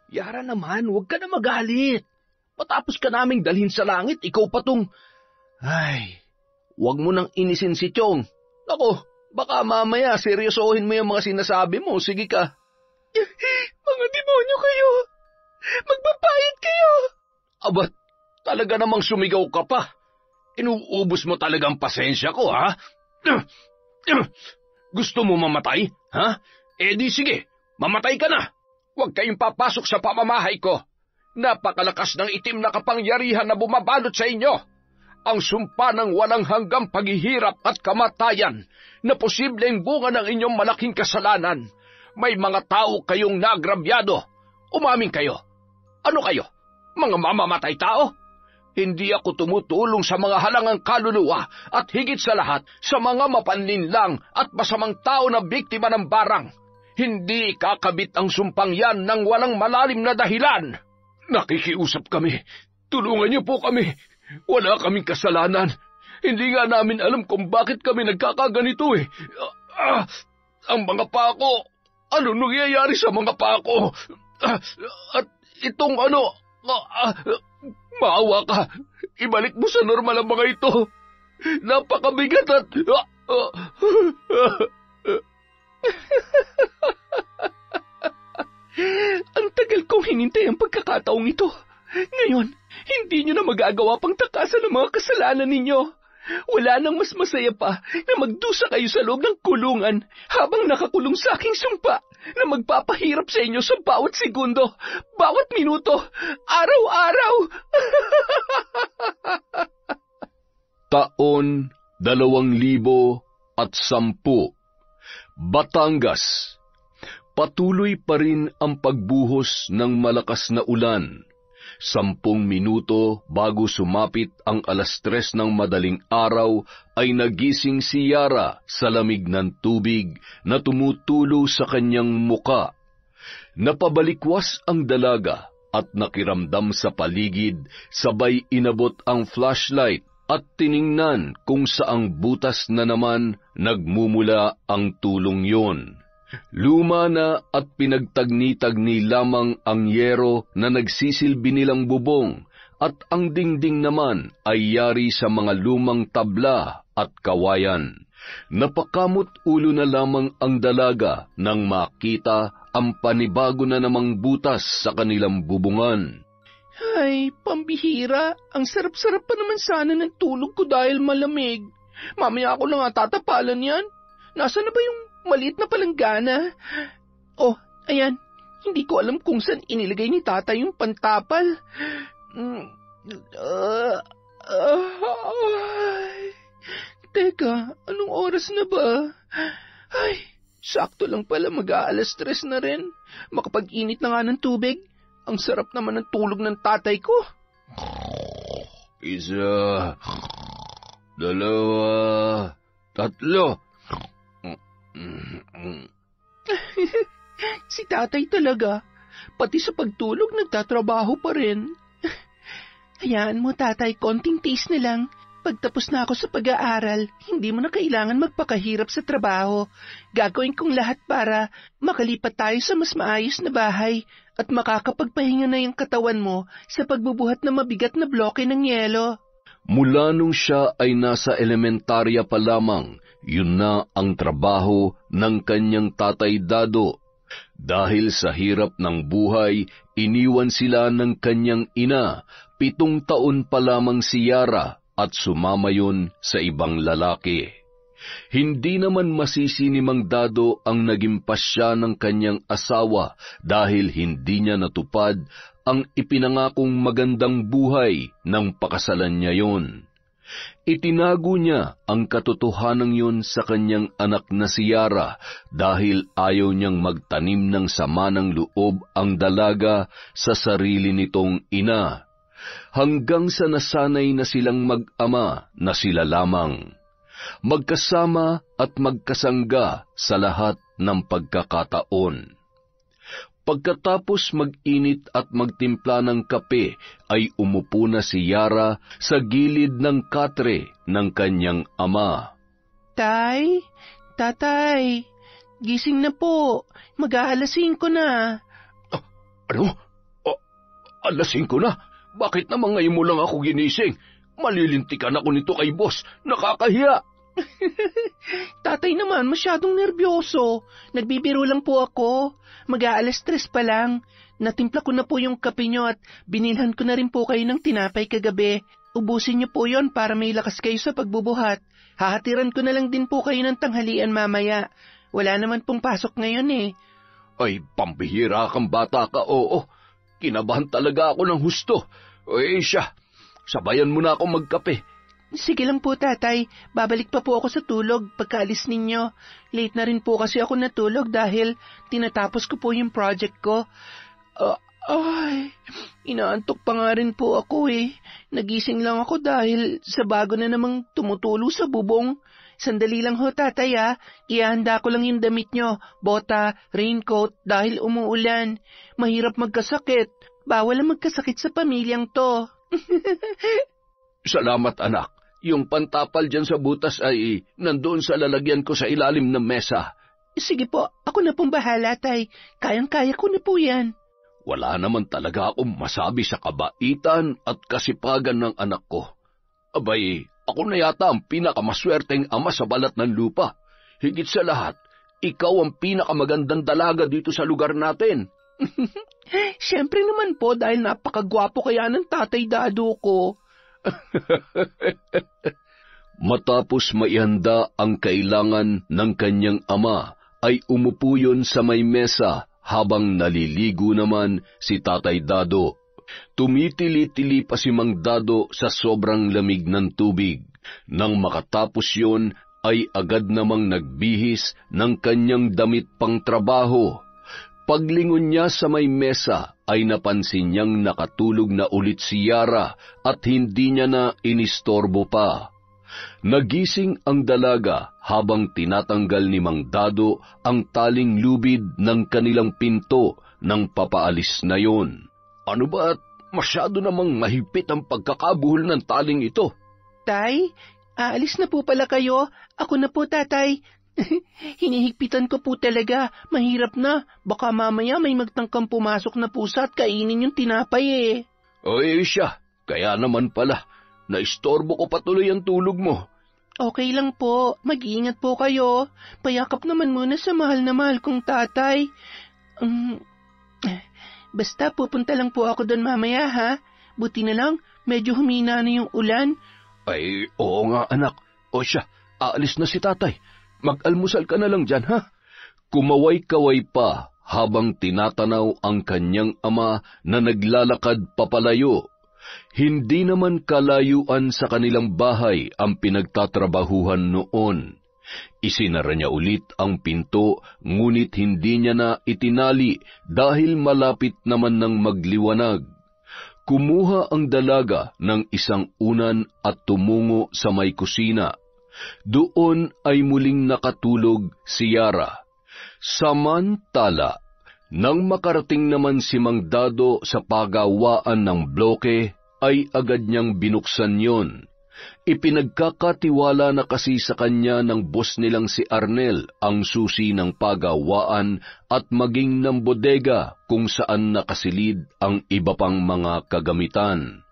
Yara naman, huwag ka na magalit. Matapos ka naming dalhin sa langit, ikaw pa tong... Ay, huwag mo nang inisin si Chong. Ako, baka mamaya seryosohin mo yung mga sinasabi mo. Sige ka. Mga demonyo kayo! Magpapayat kayo! Abat, talaga namang sumigaw ka pa. Inuubos mo talagang pasensya ko, ha? Gusto mo mamatay, ha? Eh di sige, mamatay ka na. Huwag kayong papasok sa pamamahay ko. Napakalakas ng itim na kapangyarihan na bumabalot sa inyo. Ang sumpa ng walang hanggang paghihirap at kamatayan na posibleng bunga ng inyong malaking kasalanan. May mga tao kayong nagrabyado. Umamin kayo. Ano kayo? Mga mamamatay tao? Hindi ako tumutulong sa mga halangang kaluluwa at higit sa lahat sa mga mapanlinlang at masamang tao na biktima ng barang. Hindi ikakabit ang sumpang yan ng walang malalim na dahilan. Nakikiusap kami. Tulungan niyo po kami. Wala kaming kasalanan. Hindi nga namin alam kung bakit kami nagkakaganito eh. Ang mga pako. Ano nangyayari sa mga pako? At itong ano... maawa ka. Ibalik mo sa normal ang mga ito. Napakabigat at... Ang tagal kong hinintay ang pagkakataong ito. Ngayon, hindi nyo na magagawa pang takasan ang mga kasalanan ninyo. Wala nang mas masaya pa na magdusa kayo sa loob ng kulungan habang nakakulong sa aking sumpa na magpapahirap sa inyo sa bawat segundo, bawat minuto, araw-araw. Taon 2010, Batangas. Patuloy pa rin ang pagbuhos ng malakas na ulan. 10 minuto bago sumapit ang 3:00 ng madaling araw ay nagising si Yara sa lamig ng tubig na tumutulo sa kanyang muka. Napabalikwas ang dalaga at nakiramdam sa paligid, sabay inabot ang flashlight at tiningnan kung saang butas na naman nagmumula ang tulong yon. Luma na at pinagtagni-tagni lamang ang yero na nagsisilbi nilang bubong at ang dingding naman ay yari sa mga lumang tabla at kawayan. Napakamot ulo na lamang ang dalaga nang makita ang panibago na namang butas sa kanilang bubungan. Ay, pambihira. Ang sarap-sarap pa naman sana ng tulog ko dahil malamig. Mamaya ako lang tatapalan yan. Nasaan na ba yung maliit na palanggana? Oh, ayan. Hindi ko alam kung saan inilagay ni tatay yung pantapal. Teka, anong oras na ba? Ay, sakto lang pala, mag-3:00 na rin. Makapag-init na nga ng tubig. Ang sarap naman ng tulog ng tatay ko. 1, 2, 3. Si tatay talaga. Pati sa pagtulog nagtatrabaho pa rin. Hayaan mo tatay, konting tiis na lang. Pagtapos na ako sa pag-aaral, hindi mo na kailangan magpakahirap sa trabaho. Gagawin kong lahat para makalipat tayo sa mas maayos na bahay at makakapagpahinga na yung katawan mo sa pagbubuhat ng mabigat na bloke ng yelo. Mula nung siya ay nasa elementarya pa lamang, yun na ang trabaho ng kanyang tatay Dado. Dahil sa hirap ng buhay, iniwan sila ng kanyang ina. 7 taon pa lamang si Yara at sumama yun sa ibang lalaki. Hindi naman masisi ni Mang Dado ang naging pasya ng kanyang asawa dahil hindi niya natupad ang ipinangakong magandang buhay ng pakasalan niya yon. Itinago niya ang katotohanan yun sa kanyang anak na si Yara dahil ayaw niyang magtanim ng sama ng loob ang dalaga sa sarili nitong ina. Hanggang sa nasanay na silang mag-ama na sila lamang. Magkasama at magkasangga sa lahat ng pagkakataon. Pagkatapos mag-init at magtimpla ng kape, ay umupo na si Yara sa gilid ng katre ng kanyang ama. Tay, tatay, gising na po. Mag-5 na. Ano? Alas 5 na. Bakit naman ngayon mo lang ako ginising? Malilintikan ako nito kay boss. Nakakahiya. Tatay naman, masyadong nervyoso. Nagbibiro lang po ako. Mag-aalas 3 pa lang. Natimpla ko na po yung kape nyo at binilhan ko na rin po kayo ng tinapay kagabi. Ubusin niyo po yon para may lakas kayo sa pagbubuhat. Hahatiran ko na lang din po kayo ng tanghalian mamaya. Wala naman pong pasok ngayon eh. Ay, pambihira kang bata ka, oo. Kinabahan talaga ako ng husto. Siya, sabayan mo na ako magkape. Sige lang po, tatay. Babalik pa po ako sa tulog pagkaalis ninyo. Late na rin po kasi ako natulog dahil tinatapos ko po yung project ko. Inaantok pa nga rin po ako eh. Nagising lang ako dahil sa bago na namang tumutulo sa bubong. Sandali lang ho, tatay ah. Ihahanda ko lang yung damit nyo, bota, raincoat, dahil umuulan. Mahirap magkasakit. Bawal ang magkasakit sa pamilyang to. Salamat, anak. Yung pantapal dyan sa butas ay nandoon sa lalagyan ko sa ilalim ng mesa. Sige po, ako na pong bahala, tay. Kayang-kaya ko na po yan. Wala naman talaga akong masabi sa kabaitan at kasipagan ng anak ko. Abay, ako na yata ang pinakamaswerteng ama sa balat ng lupa. Higit sa lahat, ikaw ang pinakamagandang dalaga dito sa lugar natin. Siyempre naman po dahil napakagwapo kaya ng tatay dado ko. Matapos maihanda ang kailangan ng kanyang ama, ay umupo yun sa may mesa habang naliligo naman si Tatay Dado. Tumitili-tili pa si Mang Dado sa sobrang lamig ng tubig. Nang makatapos yun, ay agad namang nagbihis ng kanyang damit pang trabaho. Paglingon niya sa may mesa, ay napansin niyang nakatulog na ulit si Yara at hindi niya na inistorbo pa. Nagising ang dalaga habang tinatanggal ni Mang Dado ang taling lubid ng kanilang pinto nang papaalis na yon. Ano ba at masyado namang mahigpit ang pagkakabuhol ng taling ito? Tay, aalis na po pala kayo. Ako na po, tatay. Hinihigpitan ko po talaga. Mahirap na. Baka mamaya may magtangkang pumasok na pusa at kainin yung tinapay eh. Siya. Kaya naman pala. Naistorbo ko patuloy ang tulog mo. Okay lang po. Mag-iingat po kayo. Payakap naman muna sa mahal na mahal kong tatay. Basta pupunta lang po ako doon mamaya ha. Buti na lang, medyo humina na yung ulan. Ay, oo nga anak. Siya, aalis na si tatay. Mag-almusal ka na lang dyan, ha? Kumaway-kaway pa habang tinatanaw ang kanyang ama na naglalakad papalayo. Hindi naman kalayuan sa kanilang bahay ang pinagtatrabahuhan noon. Isinara niya ulit ang pinto, ngunit hindi niya na itinali dahil malapit naman ng magliwanag. Kumuha ang dalaga ng isang unan at tumungo sa may kusina. Doon ay muling nakatulog si Yara. Samantala, nang makarating naman si Mang Dado sa pagawaan ng bloke, ay agad niyang binuksan yon. Ipinagkakatiwala na kasi sa kanya ng boss nilang si Arnel ang susi ng pagawaan at maging ng bodega kung saan nakasilid ang iba pang mga kagamitan.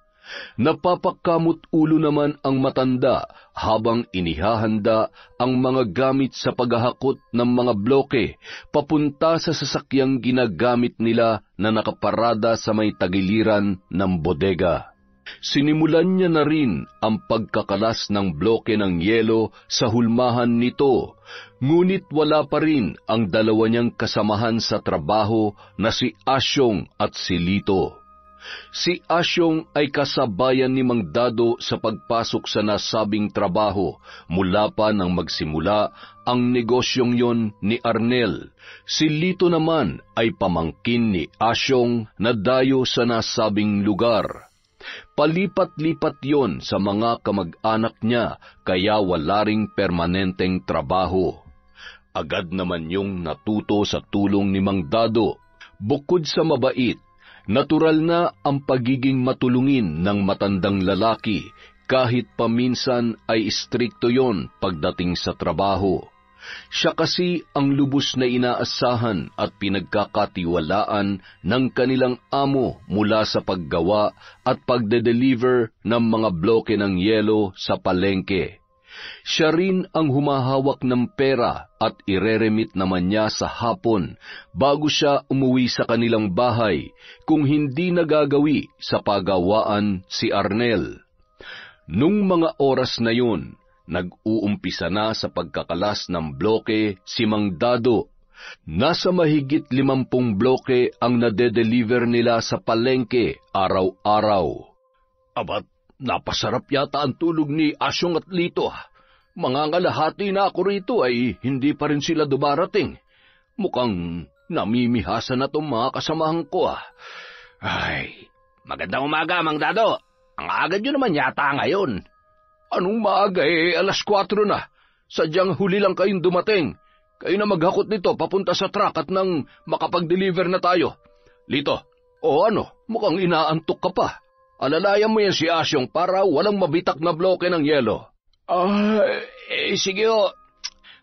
Napapakamot ulo naman ang matanda habang inihahanda ang mga gamit sa paghahakot ng mga bloke papunta sa sasakyang ginagamit nila na nakaparada sa may tagiliran ng bodega. Sinimulan niya na rin ang pagkakalas ng bloke ng yelo sa hulmahan nito, ngunit wala pa rin ang dalawa niyang kasamahan sa trabaho na si Asyong at si Lito. Si Asyong ay kasabayan ni Mang Dado sa pagpasok sa nasabing trabaho mula pa nang magsimula ang negosyong yon ni Arnel. Si Lito naman ay pamangkin ni Asyong na dayo sa nasabing lugar. Palipat-lipat yon sa mga kamag-anak niya kaya wala ring permanenteng trabaho. Agad naman yung natuto sa tulong ni Mang Dado. Bukod sa mabait, natural na ang pagiging matulungin ng matandang lalaki kahit paminsan ay istrikto yon pagdating sa trabaho. Siya kasi ang lubos na inaasahan at pinagkakatiwalaan ng kanilang amo mula sa paggawa at pagde-deliver ng mga bloke ng yelo sa palengke. Siya rin ang humahawak ng pera at ireremit naman niya sa hapon bago siya umuwi sa kanilang bahay kung hindi nagagawi sa pagawaan si Arnel. Nung mga oras na yun, nag-uumpisa na sa pagkakalas ng bloke si Mang Dado. Nasa mahigit 50 bloke ang nade-deliver nila sa palengke araw-araw. Abat, napasarap yata ang tulog ni Asyong at Lito. Mangangalahati na ako rito ay hindi pa rin sila dumarating. Mukhang namimihasa na tong mga kasamahan ko. Ay, magandang umaga, Mang Dado. Ang agad nyo naman yata ngayon. Anong maaga alas 4 na. Sadyang huli lang kayong dumating. Kayo na maghakot nito papunta sa truck at nang makapag-deliver na tayo. Lito, mukhang inaantok ka pa. Alalayan mo yan si Asyong para walang mabitak na bloke ng yelo. Sige ho.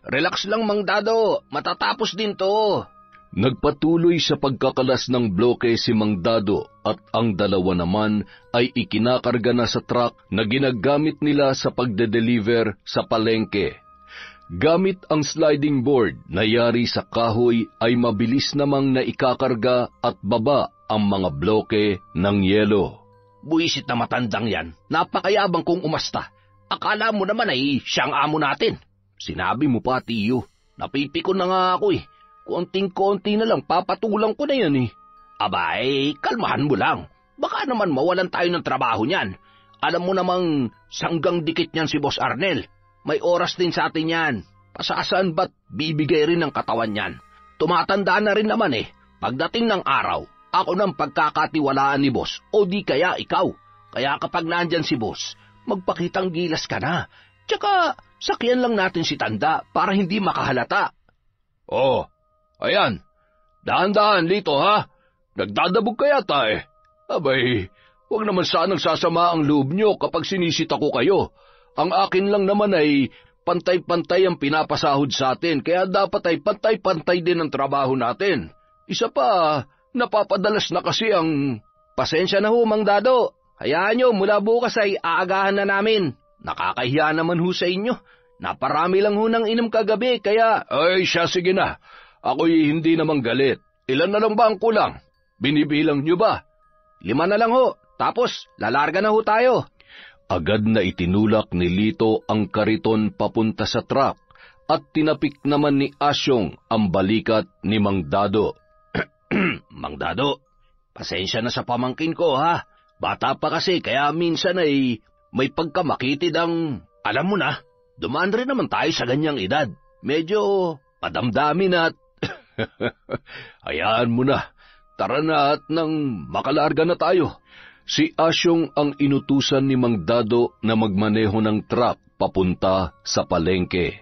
Relax lang, Mang Dado. Matatapos din to. Nagpatuloy sa pagkakalas ng bloke si Mang Dado at ang dalawa naman ay ikinakarga na sa truck na ginagamit nila sa pagde-deliver sa palengke. Gamit ang sliding board na yari sa kahoy ay mabilis namang naikakarga at baba ang mga bloke ng yelo. Buisit na matandang yan. Napakayabang kong umasta. Akala mo naman ay siyang amo natin. Sinabi mo pa, tiyo. Napipikon na nga ako eh. Konting-konti na lang, papatulang ko na yan eh. Abay, kalmahan mo lang. Baka naman mawalan tayo ng trabaho niyan. Alam mo namang sanggang dikit niyan si Boss Arnel. May oras din sa atin yan. Pasasaan ba't bibigay rin ng katawan niyan? Tumatanda na rin naman eh. Pagdating ng araw, ako nang pagkakatiwalaan ni Boss o di kaya ikaw. Kaya kapag nandyan si Boss, magpakitang gilas ka na. Tsaka sakyan lang natin si Tanda para hindi makahalata. Oh, ayan. Dahan-dahan, Lito, ha? Nagdadabog ka yata eh. Abay, huwag naman sanang sasama ang loob nyo kapag sinisita ko kayo. Ang akin lang naman ay pantay-pantay ang pinapasahod sa atin, kaya dapat ay pantay-pantay din ang trabaho natin. Isa pa, napapadalas na kasi ang... Pasensya na ho, Mang Dado. Hayaan nyo, mula bukas ay aagahan na namin. Nakakahiya naman ho sa inyo. Naparami lang ho ng inom kagabi, kaya... Ay, siya, sige na. Ako'y hindi namang galit. Ilan na lang ba ang kulang? Binibilang nyo ba? 5 na lang ho. Tapos, lalarga na ho tayo. Agad na itinulak ni Lito ang kariton papunta sa truck at tinapik naman ni Asyong ang balikat ni Mang Dado. Mang Dado, pasensya na sa pamangkin ko ha. Bata pa kasi kaya minsan ay may pagkamakitid ang... Alam mo na, dumaan rin naman tayo sa ganyang edad. Medyo padamdamin at... Hayaan mo na. Tara na at nang makalarga na tayo. Si Asyong ang inutusan ni Mang Dado na magmaneho ng truck papunta sa palengke.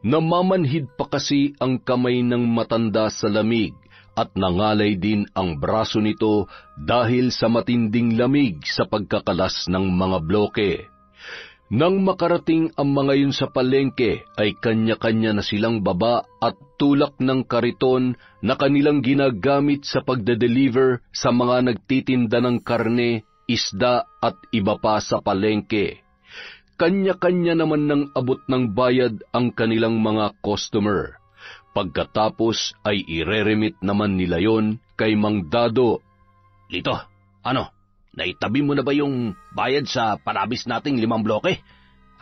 Namamanhid pa kasi ang kamay ng matanda sa lamig at nangalay din ang braso nito dahil sa matinding lamig sa pagkakalas ng mga bloke. Nang makarating ang mga yun sa palengke ay kanya-kanya na silang baba at tulak ng kariton na kanilang ginagamit sa pagde-deliver sa mga nagtitinda ng karne, isda at iba pa sa palengke. Kanya-kanya naman ng abot ng bayad ang kanilang mga customer. Pagkatapos ay ireremit naman nila yon kay Mang Dado. Lito, naitabi mo na ba yung bayad sa panabis nating 5 bloke?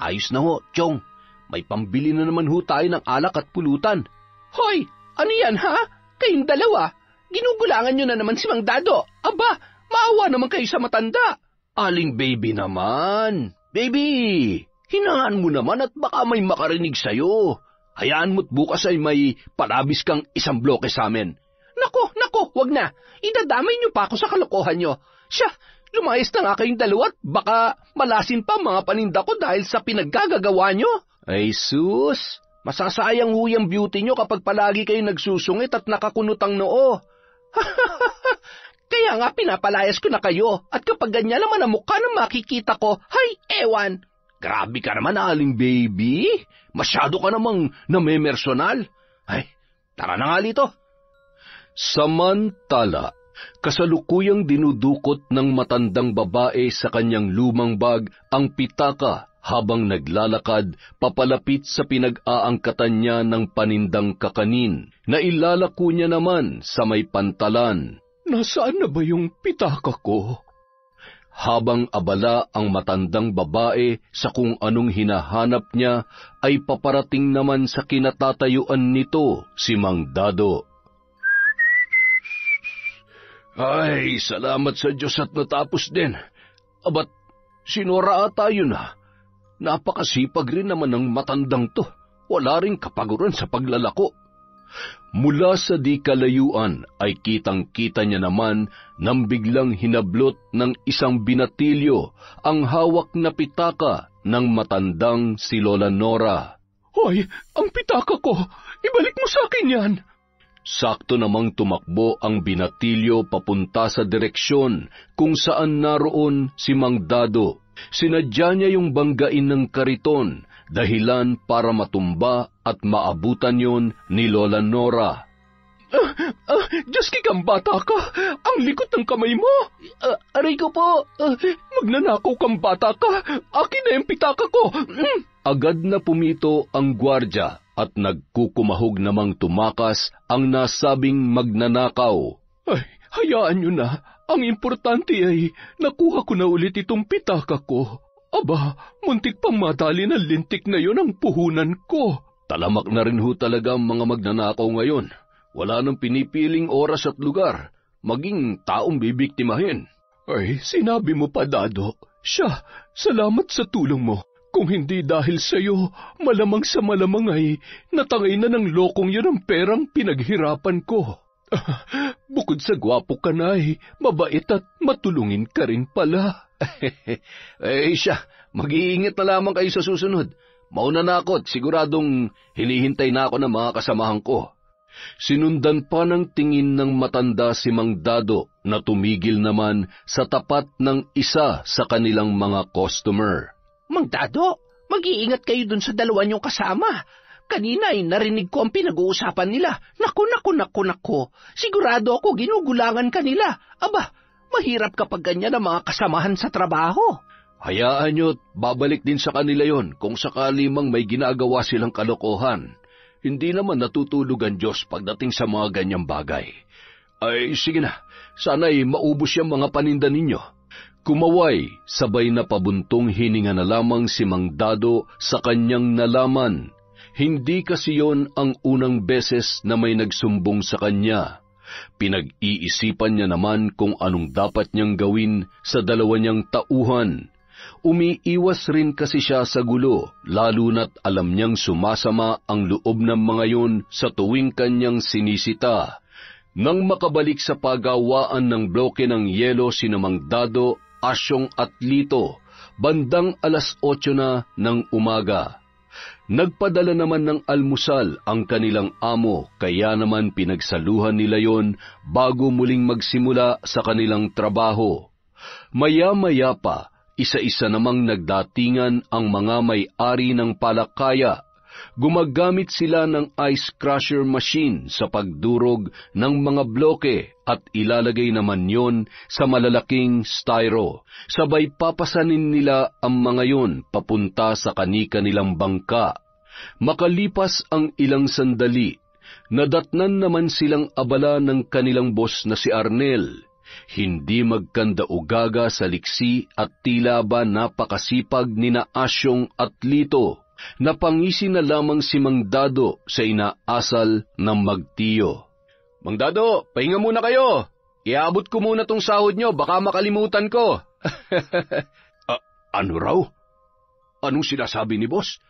Ayos na ho, Chong. May pambili na naman ho tayo ng alak at pulutan. Hoy, ano yan ha? Kayong dalawa, ginugulangan nyo na naman si Mang Dado. Aba, maawa naman kayo sa matanda. Aling baby naman. Baby, hinaan mo naman at baka may makarinig sa'yo. Hayaan mo't bukas ay may panabis kang 1 bloke sa amin. Nako, wag na. Idadamay nyo pa ako sa kalokohan nyo. Siya, lumayas na nga kayong dalawa at baka malasin pa mga paninda ko dahil sa pinaggagawa nyo. Ay sus, masasayang ho yung beauty nyo kapag palagi kayo nagsusungit at nakakunutang noo. Kaya nga pinapalayas ko na kayo at kapag ganyan naman ang mukha na makikita ko, hay ewan. Grabe ka naman, Aling Baby. Masyado ka namang namemersonal. Ay, tara na nga dito. Samantala, kasalukuyang dinudukot ng matandang babae sa kanyang lumang bag ang pitaka habang naglalakad papalapit sa pinag-aangkatan niya ng panindang kakanin na ilalako niya naman sa may pantalan. Nasaan na ba yung pitaka ko? Habang abala ang matandang babae sa kung anong hinahanap niya, ay paparating naman sa kinatatayuan nito si Mang Dado. Ay, salamat sa Diyos at natapos din. Abat, sinura ata yun na. Napakasipag rin naman ng matandang to. Wala ring kapaguran sa paglalako. Mula sa di kalayuan ay kitang-kita niya naman nang biglang hinablot ng isang binatilyo ang hawak na pitaka ng matandang si Lola Nora. Hoy, ang pitaka ko! Ibalik mo sa akin yan! Sakto namang tumakbo ang binatilyo papunta sa direksyon kung saan naroon si Mang Dado. Sinadya niya yung banggain ng kariton, dahilan para matumba at maabutan yon ni Lola Nora. Diyos kang bata ka! Ang likot ng kamay mo! Aray ko po! Magnanakaw kang bata ka! Akin na yung pitaka ko! Agad na pumito ang gwardya at nagkukumahog namang tumakas ang nasabing magnanakaw. Ay, hayaan nyo na. Ang importante ay nakuha ko na ulit itong pitaka ko. Aba, muntik pang madali ng lintik na yon ang puhunan ko. Talamak na rin ho talaga ang mga magnanakaw ngayon. Wala nang pinipiling oras at lugar, maging taong bibiktimahin. Ay, sinabi mo pa, Dado. Siya, salamat sa tulong mo. Kung hindi dahil sa'yo, malamang sa malamang ay natangay na ng lokong yun ang perang pinaghirapan ko. Bukod sa gwapo ka na ay mabait at matulungin ka rin pala. Siya, mag-iingat na lamang kayo sa susunod. Mauna na ako at siguradong hinihintay na ako ng mga kasamahan ko. Sinundan pa ng tingin ng matanda si Mang Dado na tumigil naman sa tapat ng isa sa kanilang mga customer. Mang Dado, mag-iingat kayo dun sa dalawa niyong kasama. Kanina ay narinig ko ang pinag-uusapan nila. Naku. Sigurado ako ginugulangan kanila. Aba, mahirap kapag ganyan ang mga kasamahan sa trabaho. Hayaan niyo't babalik din sa kanila yon kung sakali mang may ginagawa silang kalokohan. Hindi naman natutulog ang Diyos pagdating sa mga ganyang bagay. Ay, sige na. Sana'y maubos yung mga paninda ninyo. Kumaway, sabay na pabuntong hininga na lamang si Mang Dado sa kanyang nalaman. Hindi kasi yon ang unang beses na may nagsumbong sa kanya. Pinag-iisipan niya naman kung anong dapat niyang gawin sa dalawa niyang tauhan. Umiiwas rin kasi siya sa gulo, lalo na't alam niyang sumasama ang loob ng mga yon sa tuwing kanyang sinisita. Nang makabalik sa pagawaan ng bloke ng yelo sina Mang Dado, Asyong at Lito, bandang 8:00 na ng umaga. Nagpadala naman ng almusal ang kanilang amo, kaya naman pinagsaluhan nila yon bago muling magsimula sa kanilang trabaho. Maya-maya pa, isa-isa namang nagdatingan ang mga may-ari ng palakaya. Gumagamit sila ng ice crusher machine sa pagdurog ng mga bloke at ilalagay naman yon sa malalaking styro. Sabay papasanin nila ang mga yon papunta sa kani-kanilang bangka. Makalipas ang ilang sandali, nadatnan naman silang abala ng kanilang boss na si Arnel. Hindi magkanda-ugaga sa liksi at tila ba napakasipag nina Asyong at Lito. Napangisi na lamang si Mang Dado sa inaasal ng magtiyo. Mang Dado, pahinga muna kayo. Iabot ko muna tong sahod nyo, baka makalimutan ko. Ano raw? Anong sinasabi ni boss?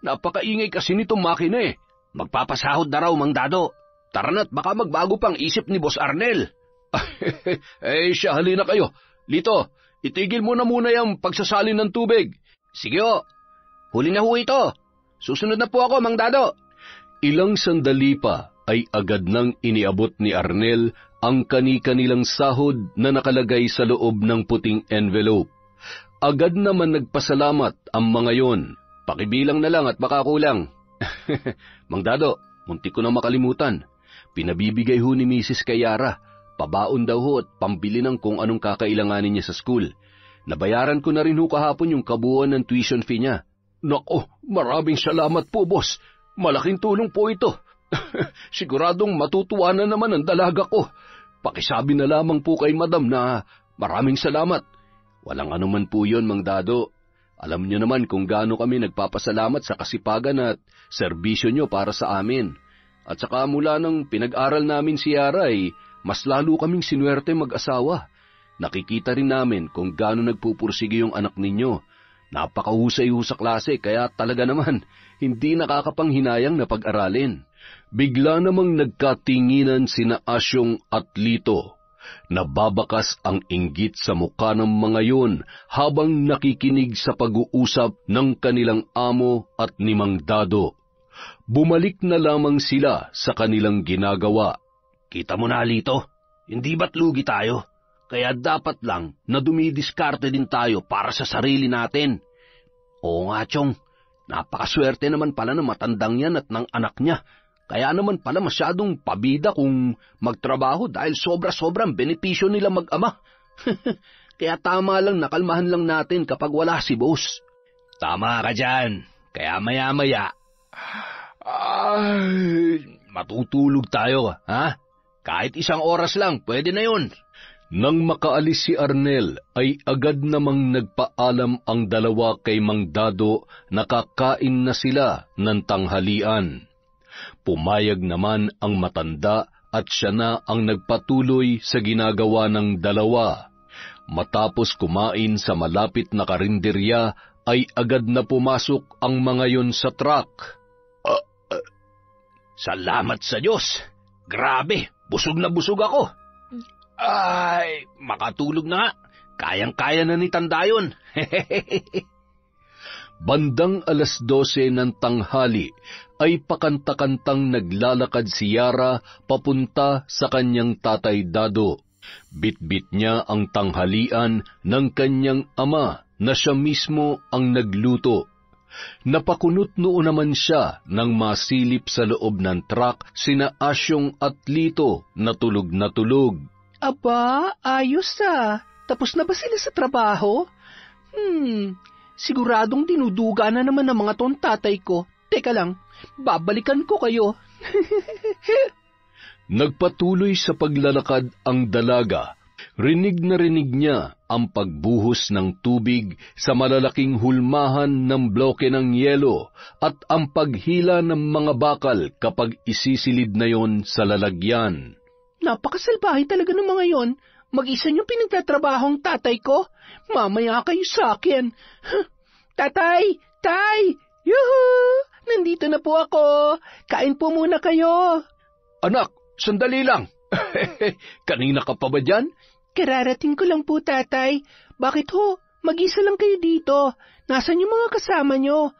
Napakaingay kasi nitong makina eh. Magpapasahod na raw, Mang Dado. Tara na't baka magbago pang isip ni Boss Arnel. Siya, halina kayo. Lito, itigil muna yung pagsasalin ng tubig. Sige o. Huli na ho ito. Susunod na po ako, Mang Dado. Ilang sandali pa ay agad nang iniabot ni Arnel ang kani-kanilang sahod na nakalagay sa loob ng puting envelope. Agad naman nagpasalamat ang mga yon. Pakibilang na lang at baka kulang. Mang Dado, muntik ko na makalimutan. Pinabibigay ho ni Mrs. kay Yara. Pabaon daw ho at pambili ng kung anong kakailanganin niya sa school. Nabayaran ko na rin ho kahapon yung kabuuan ng tuition fee niya. Nako, maraming salamat po, boss. Malaking tulong po ito. Siguradong matutuwa na naman ang dalaga ko. Pakisabi na lamang po kay madam na maraming salamat. Walang anuman po yun, Mang Dado. Alam niyo naman kung gaano kami nagpapasalamat sa kasipagan at serbisyo niyo para sa amin. At saka mula nang pinag-aral namin si Yara ay mas lalo kaming sinuwerte mag-asawa. Nakikita rin namin kung gaano nagpupursige yung anak ninyo. Napakahusay ho sa klase kaya talaga naman hindi nakakapanghinayang na pag-aralin. Bigla namang nagkatinginan sina Asyong at Lito. Nababakas ang inggit sa mukha ng mga yon habang nakikinig sa pag-uusap ng kanilang amo at ni Mang Dado. Bumalik na lamang sila sa kanilang ginagawa. Kita mo na, Lito, hindi ba't lugi tayo? Kaya dapat lang na dumidiskarte din tayo para sa sarili natin. Oo nga, Chong, napakaswerte naman pala ng matandang yan at ng anak niya. Kaya naman pala masyadong pabida kung magtrabaho dahil sobra-sobrang benepisyo nila mag-ama. Kaya tama lang nakalmahan lang natin kapag wala si boss. Tama ka dyan. Kaya maya-maya, matutulog tayo, ha? Kahit 1 oras lang, pwede na yun. Nang makaalis si Arnel, ay agad namang nagpaalam ang dalawa kay Mang Dado na kakain na sila ng tanghalian. Pumayag naman ang matanda at siya na ang nagpatuloy sa ginagawa ng dalawa. Matapos kumain sa malapit na karinderya, ay agad na pumasok ang mga yon sa truck. Salamat sa Diyos! Grabe, busog na busog ako! Ay, makatulog na nga. Kayang-kaya na ni Tanda yun. Bandang 12:00 ng tanghali ay pakanta-kantang naglalakad si Yara papunta sa kanyang tatay Dado. Bitbit niya ang tanghalian ng kanyang ama na siya mismo ang nagluto. Napakunot noon naman siya nang masilip sa loob ng truck sina Asyong at Lito na tulog na tulog. Aba, ayos ah. Tapos na ba sila sa trabaho? Siguradong dinuduga na naman ng mga ton tatay ko. Teka lang, babalikan ko kayo. Nagpatuloy sa paglalakad ang dalaga. Rinig na rinig niya ang pagbuhos ng tubig sa malalaking hulmahan ng bloke ng yelo at ang paghila ng mga bakal kapag isisilid na yon sa lalagyan. Napakasalbahe talaga ng mga yon. Mag-isa niyong pinagtatrabaho ang tatay ko. Mamaya kayo sa akin. Tatay! Tay! Yuhu! Nandito na po ako. Kain po muna kayo. Anak, sandali lang. Kanina ka pa ba dyan? Kararating ko lang po, tatay. Bakit ho? Mag-isa lang kayo dito. Nasaan yung mga kasama niyo?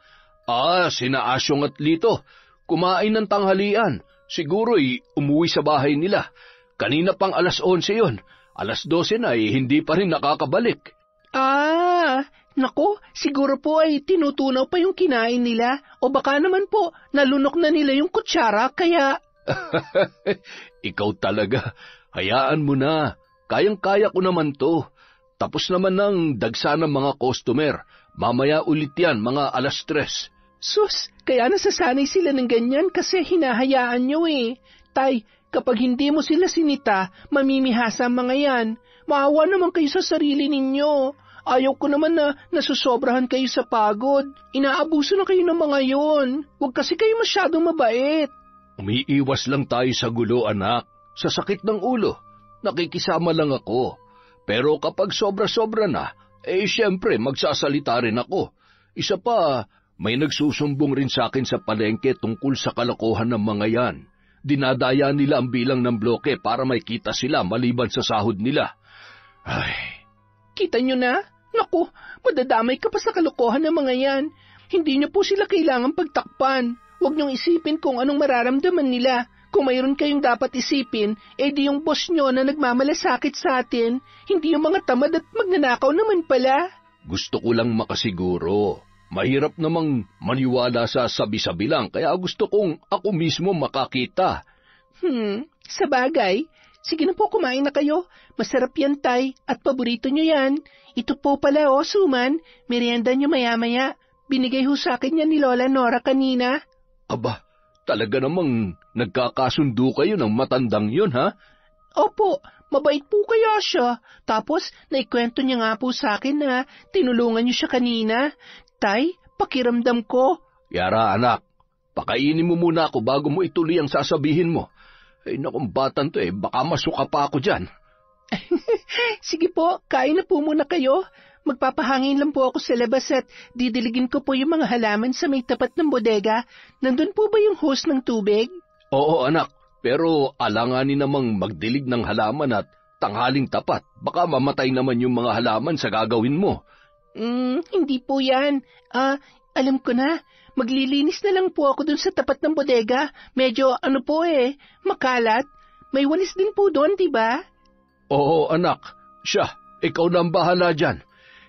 Sina Asyong at Lito. Kumain ng tanghalian. Siguro'y umuwi sa bahay nila. Kanina pang 11:00 yon. 12:00 na hindi pa rin nakakabalik. Nako, siguro po ay tinutunaw pa yung kinain nila. O baka naman po, nalunok na nila yung kutsara, kaya... Ikaw talaga. Hayaan mo na. Kayang-kaya ko naman to. Tapos naman ng dagsa ng mga customer. Mamaya ulit yan, mga 3:00. Sus, kaya nasasanay sila ng ganyan kasi hinahayaan nyo eh. Tay, kapag hindi mo sila sinita, mamimihasa ang mga yan. Maawa naman kayo sa sarili ninyo. Ayaw ko naman na nasusobrahan kayo sa pagod. Inaabuso na kayo ng mga yon. Huwag kasi kayo masyadong mabait. Umiiwas lang tayo sa gulo, anak. Sa sakit ng ulo, nakikisama lang ako. Pero kapag sobra-sobra na, siyempre magsasalita rin ako. Isa pa, may nagsusumbong rin sa akin sa palengke tungkol sa kalokohan ng mga yan. Dinadaya nila ang bilang ng bloke para may kita sila maliban sa sahod nila. Ay. Kita nyo na? Naku, madadamay ka pa sa kalokohan ng mga yan. Hindi nyo po sila kailangang pagtakpan. Huwag nyong isipin kung anong mararamdaman nila. Kung mayroon kayong dapat isipin, di yung boss nyo na nagmamalasakit sa atin. Hindi yung mga tamad at magnanakaw naman pala. Gusto ko lang makasiguro. Mahirap namang maniwala sa sabi-sabi lang, kaya gusto kong ako mismo makakita. Sabagay. Sige na po, kumain na kayo. Masarap yan, Tay, at paborito nyo yan. Ito po pala, Suman. Merienda nyo maya-maya. Binigay ho sa akin yan ni Lola Nora kanina. Aba, talaga namang nagkakasundo kayo ng matandang yun, ha? Opo, mabait po kaya siya. Tapos, naikwento niya nga po sa akin na tinulungan niyo siya kanina. Tay, pakiramdam ko. Yara, anak, pakainin mo muna ako bago mo ituloy ang sasabihin mo. Ay, nakong batan to baka masuka pa ako dyan. Sige po, kain na po muna kayo. Magpapahangin lang po ako sa labas at didiligin ko po yung mga halaman sa may tapat ng bodega. Nandun po ba yung hose ng tubig? Oo, anak, pero alanganin namang magdilig ng halaman at tanghaling tapat. Baka mamatay naman yung mga halaman sa gagawin mo. Hindi po yan. Alam ko na. Maglilinis na lang po ako dun sa tapat ng bodega. Medyo makalat. May walis din po doon, diba? Oo, anak. Siya, ikaw na ang bahala dyan.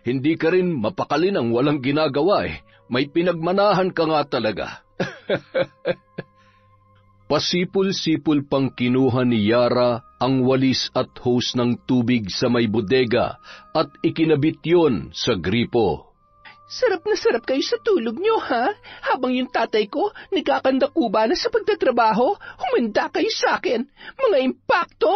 Hindi ka rin mapakali ng walang ginagawa May pinagmanahan ka nga talaga. Pasipul-sipul pang kinuha ni Yara ang walis at hose ng tubig sa may bodega at ikinabit yon sa gripo. Sarap na sarap kayo sa tulog nyo, ha? Habang yung tatay ko nagkakandakuba na sa pagtatrabaho, humanda kayo sa akin. Mga impakto!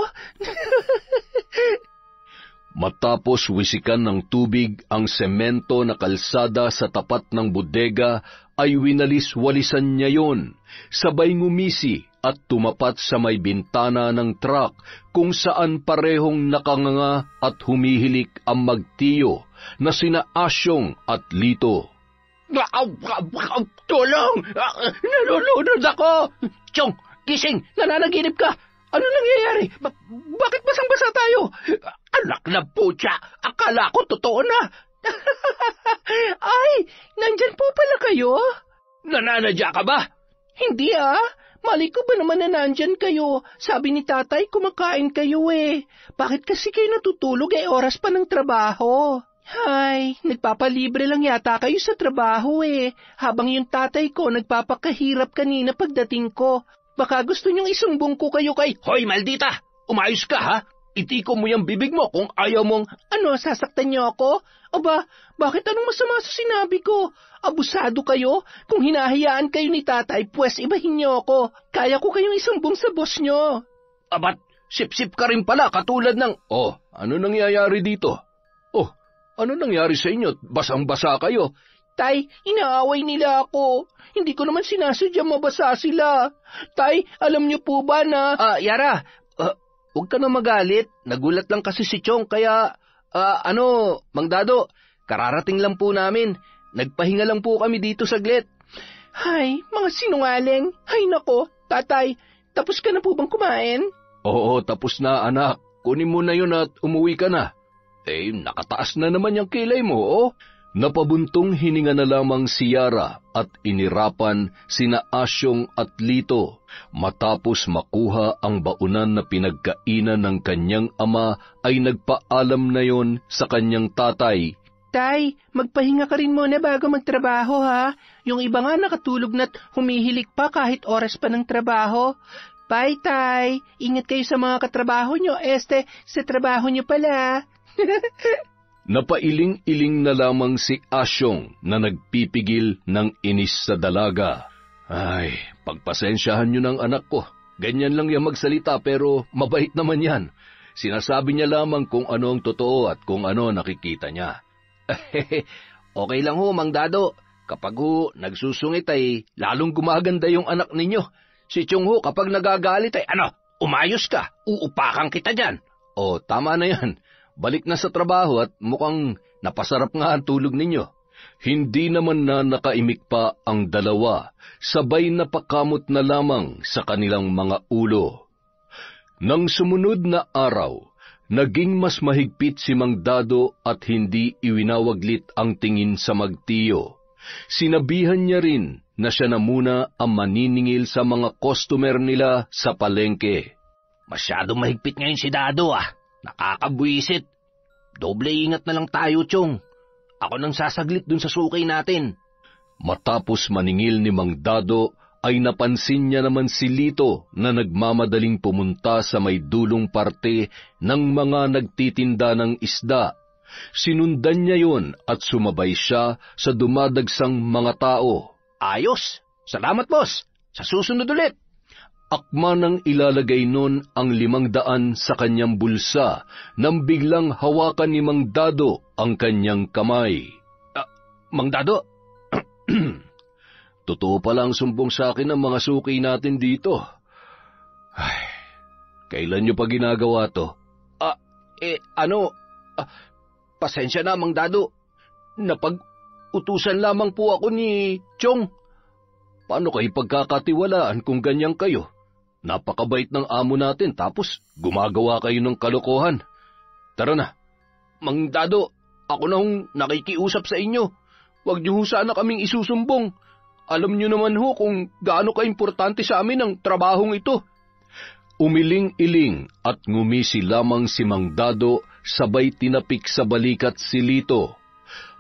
Matapos wisikan ng tubig ang semento na kalsada sa tapat ng bodega, ay winalis-walisan niya yon, sabay ngumisi at tumapat sa may bintana ng truck kung saan parehong nakanganga at humihilik ang magtiyo na sina Asyong at Lito. Tulong! Nalulunod ako! Chong, gising! Nananaginip ka! Ano nangyayari? Bakit basang-basa tayo? Anak na putya! Akala ko totoo na! Ay, nandyan po pala kayo? Nananadya ka ba? Hindi Mali ko ba naman na nandyan kayo? Sabi ni tatay, kumakain kayo Bakit kasi kayo natutulog oras pa ng trabaho? Ay, nagpapalibre lang yata kayo sa trabaho Habang yung tatay ko nagpapakahirap kanina pagdating ko. Baka gusto niyong isumbong ko kayo kay... Hoy, maldita! Umayos ka, ha? Itiko mo yung bibig mo kung ayaw mong... Ano, sasaktan niyo ako? Aba, bakit anong masama sa sinabi ko? Abusado kayo? Kung hinahayaan kayo ni tatay, pues ibahin niyo ako. Kaya ko kayong isumbong sa boss niyo. Abat, sip-sip ka rin pala katulad ng... Oh, ano nangyayari dito? Oh, ano nangyari sa inyo? Basang-basa kayo. Tay, inaaway nila ako. Hindi ko naman sinasadya mabasa sila. Tay, alam niyo po ba na... Yara, huwag ka na magalit. Nagulat lang kasi si Chong, kaya... Mang Dado, kararating lang po namin. Nagpahinga lang po kami dito saglit. Hay, mga sinungaling. Hay nako, tatay, tapos ka na po bang kumain? Oo, tapos na anak. Kunin mo na yun at umuwi ka na. Nakataas na naman yung kilay mo, oh. Napabuntong hininga na lamang si Yara at inirapan sina Asyong at Lito. Matapos makuha ang baunan na pinagkainan ng kanyang ama, ay nagpaalam na yon sa kanyang tatay. Tay, magpahinga ka rin muna bago magtrabaho, ha? Yung iba nga nakatulog na't humihilik pa kahit oras pa ng trabaho. Bye, Tay. Ingat kayo sa mga katrabaho nyo. Sa trabaho nyo pala. Napailing-iling na lamang si Asyong na nagpipigil ng inis sa dalaga. Ay, pagpasensyahan nyo ng anak ko. Ganyan lang yan magsalita pero mabait naman yan. Sinasabi niya lamang kung ano ang totoo at kung ano nakikita niya. Okay lang ho, Mang Dado. Kapag nagsusungit ay lalong gumaganda yung anak ninyo. Si Chong kapag nagagalit ay umayos ka, uupakan kita dyan. Oh, tama na yan. Balik na sa trabaho at mukhang napasarap nga ang tulog ninyo. Hindi naman na nakaimik pa ang dalawa, sabay napakamot na lamang sa kanilang mga ulo. Nang sumunod na araw, naging mas mahigpit si Mang Dado at hindi iwinawaglit ang tingin sa magtiyo. Sinabihan niya rin na siya na muna ang maniningil sa mga customer nila sa palengke. Masyadong mahigpit ngayon si Dado Nakakabwisit. Doble ingat na lang tayo, Chong. Ako nang sasaglit dun sa sukay natin. Matapos maningil ni Mang Dado, ay napansin niya naman si Lito na nagmamadaling pumunta sa may dulong parte ng mga nagtitinda ng isda. Sinundan niya yon at sumabay siya sa dumadagsang mga tao. Ayos! Salamat, boss! Sa susunod ulit! Akma nang ilalagay nun ang 500 sa kanyang bulsa nang biglang hawakan ni Mang Dado ang kanyang kamay. Mang Dado? Totoo pala ang sumbong sa akin ng mga suki natin dito. Ay, kailan niyo pa ginagawa to? Pasensya na, Mang Dado. Napag-utusan lamang po ako ni Chong. Paano kayo pagkakatiwalaan kung ganyan kayo? Napakabait ng amo natin tapos gumagawa kayo ng kalokohan. Tara na. Mang Dado, ako na hong nakikiusap sa inyo. Huwag niyo sana kaming isusumbong. Alam niyo naman ho kung gaano kaimportante sa amin ang trabahong ito. Umiling-iling at ngumisi lamang si Mang Dado, sabay tinapik sa balikat si Lito.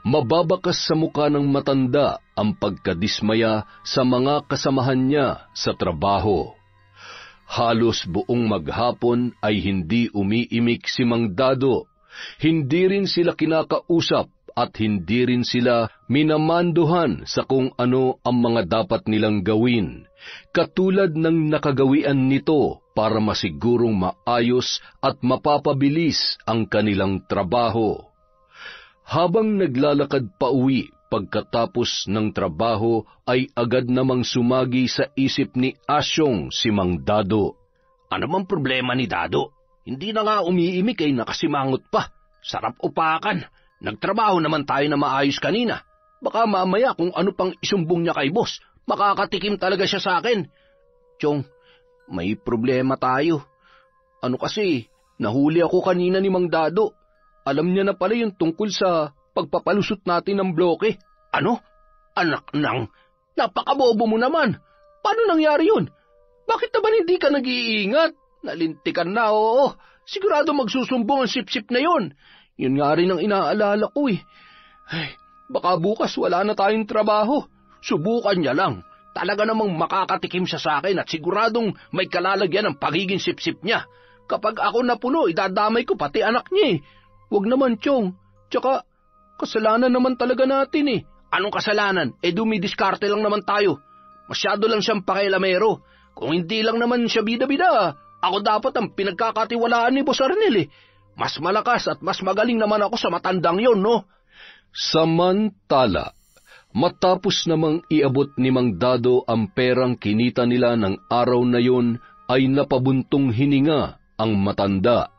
Mababakas sa muka ng matanda ang pagkadismaya sa mga kasamahan niya sa trabaho. Halos buong maghapon ay hindi umiimik si Mang Dado. Hindi rin sila kinakausap at hindi rin sila minamanduhan sa kung ano ang mga dapat nilang gawin, katulad ng nakagawian nito para masigurong maayos at mapapabilis ang kanilang trabaho. Habang naglalakad pa uwi pagkatapos ng trabaho ay agad namang sumagi sa isip ni Asyong si Mang Dado. Ano mang problema ni Dado? Hindi na nga umiimik ay nakasimangot pa. Sarap upakan. Nagtrabaho naman tayo na maayos kanina. Baka mamaya kung ano pang isumbong niya kay boss, makakatikim talaga siya sa akin. Chong, may problema tayo. Ano kasi, nahuli ako kanina ni Mang Dado. Alam niya na pala yung tungkol sa pagpapalusot natin ng bloke. Ano? Anak nang, napakabobo mo naman. Paano nangyari yun? Bakit naman hindi ka nag-iingat? Nalintikan na, oo. Sigurado magsusumbong ang sip-sip na yun. Yun nga rin ang inaalala ko eh. Ay, baka bukas wala na tayong trabaho. Subukan niya lang. Talaga namang makakatikim siya sa akin at siguradong may kalalagyan ng pagiging sip-sip niya. Kapag ako napuno, idadamay ko pati anak niya eh. Huwag naman, Chong. Tsaka, kasalanan naman talaga natin eh. Anong kasalanan? Dumidiskarte lang naman tayo. Masyado lang siyang pakialamero. Kung hindi lang naman siya bida-bida, ako dapat ang pinagkakatiwalaan ni Boss Arnel eh. Mas malakas at mas magaling naman ako sa matandang yon, no? Samantala, matapos namang iabot ni Mang Dado ang perang kinita nila ng araw na yon, ay napabuntong hininga ang matanda.